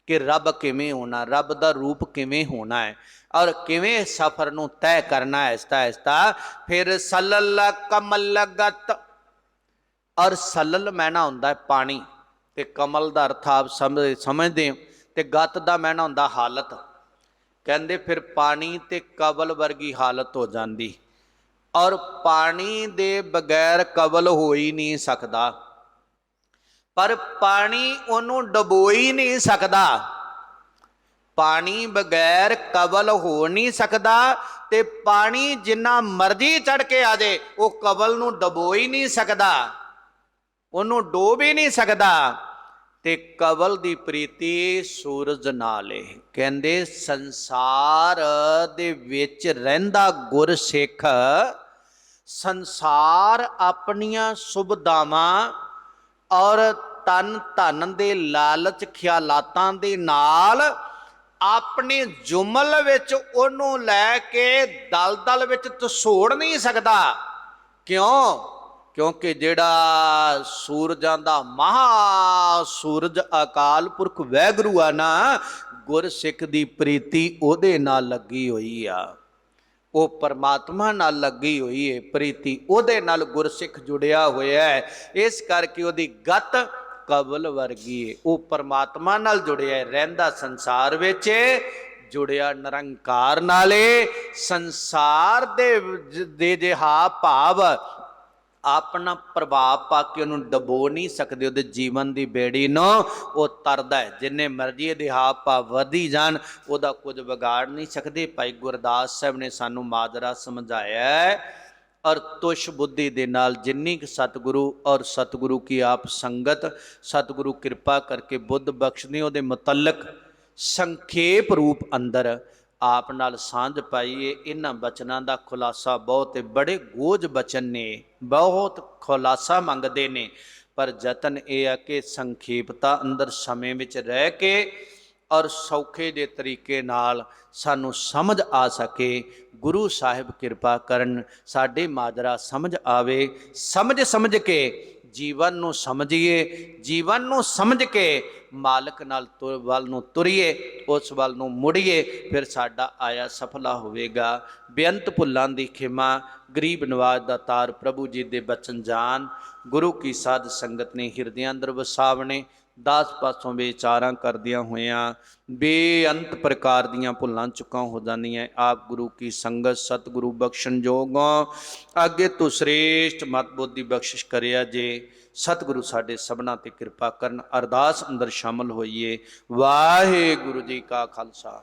ਕਿ ਰੱਬ ਕਿਵੇਂ ਹੋਣਾ, ਰੱਬ ਦਾ ਰੂਪ ਕਿਵੇਂ ਹੋਣਾ ਹੈ, ਔਰ ਕਿਵੇਂ ਸਫ਼ਰ ਨੂੰ ਤੈਅ ਕਰਨਾ ਹੈ ਆਹਿਸਤਾ ਆਹਿਸਤਾ, ਫਿਰ ਸਲਲ ਕਮਲ ਗਤ। ਔਰ ਸਲਲ ਮੈਨਾ ਹੁੰਦਾ ਹੈ ਪਾਣੀ, ਤੇ ਕਮਲ ਦਾ ਅਰਥ ਆਪ ਸਮਝਦੇ ਹੋ, ਤੇ ਗਤ ਦਾ ਮੈਨਾ ਹੁੰਦਾ ਹਾਲਤ। ਕਹਿੰਦੇ ਫਿਰ ਪਾਣੀ ਤੇ ਕਵਲ ਵਰਗੀ ਹਾਲਤ ਹੋ ਜਾਂਦੀ, ਔਰ ਪਾਣੀ ਦੇ ਬਗੈਰ ਕਵਲ ਹੋ ਹੀ ਨਹੀਂ ਸਕਦਾ, ਪਰ ਪਾਣੀ ਉਹਨੂੰ ਡਬੋ ਹੀ ਨਹੀਂ ਸਕਦਾ। ਪਾਣੀ ਬਗੈਰ ਕਵਲ ਹੋ ਨਹੀਂ ਸਕਦਾ, ਤੇ ਪਾਣੀ ਜਿੰਨਾ ਮਰਜ਼ੀ ਚੜ ਕੇ ਆ ਜਾਏ ਉਹ ਕਵਲ ਨੂੰ ਡਬੋ ਹੀ ਨਹੀਂ ਸਕਦਾ, ਉਹਨੂੰ ਡੋਬ ਹੀ ਨਹੀਂ ਸਕਦਾ। ਤੇ ਕਵਲ ਦੀ ਪ੍ਰੀਤੀ ਸੂਰਜ ਨਾਲ ਹੈ। ਕਹਿੰਦੇ ਸੰਸਾਰ ਦੇ ਵਿੱਚ ਰਹਿੰਦਾ ਗੁਰਸਿੱਖ ਸੰਸਾਰ ਆਪਣੀਆਂ ਸੁਵਿਧਾਵਾਂ ਔਰ ਤਨ ਧਨ ਦੇ ਲਾਲਚ ਖਿਆਲਾਤਾਂ ਦੇ ਨਾਲ ਆਪਣੇ ਜੁਮਲ ਵਿੱਚ ਉਹਨੂੰ ਲੈ ਕੇ ਦਲਦਲ ਵਿੱਚ ਧਸੋੜ ਨਹੀਂ ਸਕਦਾ। ਕਿਉਂ? ਕਿਉਂਕਿ ਜਿਹੜਾ ਸੂਰਜਾਂ ਦਾ ਮਹਾ ਸੂਰਜ ਅਕਾਲ ਪੁਰਖ ਵਾਹਿਗੁਰੂ ਆ ਨਾ, ਗੁਰਸਿੱਖ ਦੀ ਪ੍ਰੀਤੀ ਉਹਦੇ ਨਾਲ ਲੱਗੀ ਹੋਈ ਆ। ਉਹ ਪਰਮਾਤਮਾ ਨਾਲ ਲੱਗੀ ਹੋਈ ਹੈ ਪ੍ਰੀਤੀ, ਉਹਦੇ ਨਾਲ ਗੁਰਸਿੱਖ ਜੁੜਿਆ ਹੋਇਆ ਹੈ। ਇਸ ਕਰਕੇ ਉਹਦੀ ਗਤ ਕਬਲ ਵਰਗੀ ਹੈ। ਉਹ ਪਰਮਾਤਮਾ ਨਾਲ ਜੁੜਿਆ ਹੈ, ਰਹਿੰਦਾ ਸੰਸਾਰ ਵਿੱਚ, ਜੁੜਿਆ ਨਿਰੰਕਾਰ ਨਾਲੇ। ਸੰਸਾਰ ਦੇ ਜਿਹਾ ਭਾਵ ਆਪਣਾ ਪ੍ਰਭਾਵ ਪਾ ਕੇ ਉਹਨੂੰ ਡਬੋ ਨਹੀਂ ਸਕਦੇ। ਉਹਦੇ ਜੀਵਨ ਦੀ ਬੇੜੀ ਨੂੰ ਉਹ ਤਰਦਾ ਹੈ। ਜਿੰਨੇ ਮਰਜ਼ੀ ਇਹਦੇ ਹਾਵ ਭਾਵ ਵਧੀ ਜਾਣ, ਉਹਦਾ ਕੁਝ ਵਿਗਾੜ ਨਹੀਂ ਸਕਦੇ। ਭਾਈ ਗੁਰਦਾਸ ਸਾਹਿਬ ਨੇ ਸਾਨੂੰ ਮਾਜਰਾ ਸਮਝਾਇਆ ਹੈ। ਔਰ ਤੁਸ਼ ਬੁੱਧੀ ਦੇ ਨਾਲ ਜਿੰਨੀ ਕੁ ਸਤਿਗੁਰੂ ਔਰ ਸਤਿਗੁਰੂ ਕੀ ਆਪ ਸੰਗਤ, ਸਤਿਗੁਰੂ ਕਿਰਪਾ ਕਰਕੇ ਬੁੱਧ ਬਖਸ਼ਦੇ, ਉਹਦੇ ਮੁਤਲਕ ਸੰਖੇਪ ਰੂਪ ਅੰਦਰ ਆਪ ਨਾਲ ਸਾਂਝ ਪਾਈਏ। ਇਹਨਾਂ ਬਚਨਾਂ ਦਾ ਖੁਲਾਸਾ ਬਹੁਤ ਹੈ, ਬੜੇ ਗੋਝ ਬਚਨ ਨੇ, ਬਹੁਤ ਖੁਲਾਸਾ ਮੰਗਦੇ ਨੇ, ਪਰ ਯਤਨ ਇਹ ਹੈ ਕਿ ਸੰਖੇਪਤਾ ਅੰਦਰ ਸਮੇਂ ਵਿੱਚ ਰਹਿ ਕੇ ਔਰ ਸੌਖੇ ਜਿਹੇ ਤਰੀਕੇ ਨਾਲ ਸਾਨੂੰ ਸਮਝ ਆ ਸਕੇ। ਗੁਰੂ ਸਾਹਿਬ ਕਿਰਪਾ ਕਰਨ ਸਾਡੇ ਮਾਜਰਾ ਸਮਝ ਆਵੇ। ਸਮਝ ਕੇ ਜੀਵਨ ਨੂੰ ਸਮਝੀਏ, ਜੀਵਨ ਨੂੰ ਸਮਝ ਕੇ ਮਾਲਕ ਨਾਲ ਵੱਲ ਨੂੰ ਤੁਰੀਏ, ਉਸ ਵੱਲ ਨੂੰ ਮੁੜੀਏ, ਫਿਰ ਸਾਡਾ ਆਇਆ ਸਫਲਾ ਹੋਵੇਗਾ। ਬੇਅੰਤ ਭੁੱਲਾਂ ਦੀ ਖਿਮਾ, ਗਰੀਬ ਨਵਾਜ਼ ਦਾ ਤਾਰ ਪ੍ਰਭੂ ਜੀ ਦੇ ਬਚਨ ਜਾਨ, ਗੁਰੂ ਕੀ ਸਾਧ ਸੰਗਤ ਨੇ ਹਿਰਦਿਆਂ ਅੰਦਰ ਵਸਾਵਣੇ। 10 ਪਾਸੋਂ ਵਿਚਾਰਾਂ ਕਰਦਿਆਂ ਹੋਇਆਂ ਬੇਅੰਤ ਪ੍ਰਕਾਰ ਦੀਆਂ ਭੁੱਲਾਂ ਚੁੱਕਾਂ ਹੋ ਜਾਂਦੀਆਂ। ਆਪ ਗੁਰੂ ਕੀ ਸੰਗਤ ਸਤਿਗੁਰੂ ਬਖਸ਼ਣ ਜੋਗੋਂ ਅੱਗੇ ਤੋਂ ਸ੍ਰੇਸ਼ਟ ਮਤ ਬੁੱਧੀ ਬਖਸ਼ਿਸ਼ ਕਰਿਆ ਜੇ। ਸਤਿਗੁਰੂ ਸਾਡੇ ਸਭਨਾਂ ਤੇ ਕਿਰਪਾ ਕਰਨ। ਅਰਦਾਸ ਅੰਦਰ ਸ਼ਾਮਲ ਹੋਈਏ। ਵਾਹਿਗੁਰੂ ਜੀ ਕਾ ਖਾਲਸਾ,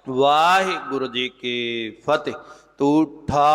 ਵਾਹਿਗੁਰੂ ਜੀ ਕੀ ਫਤਿਹ। ਤੂੰ ਠਾ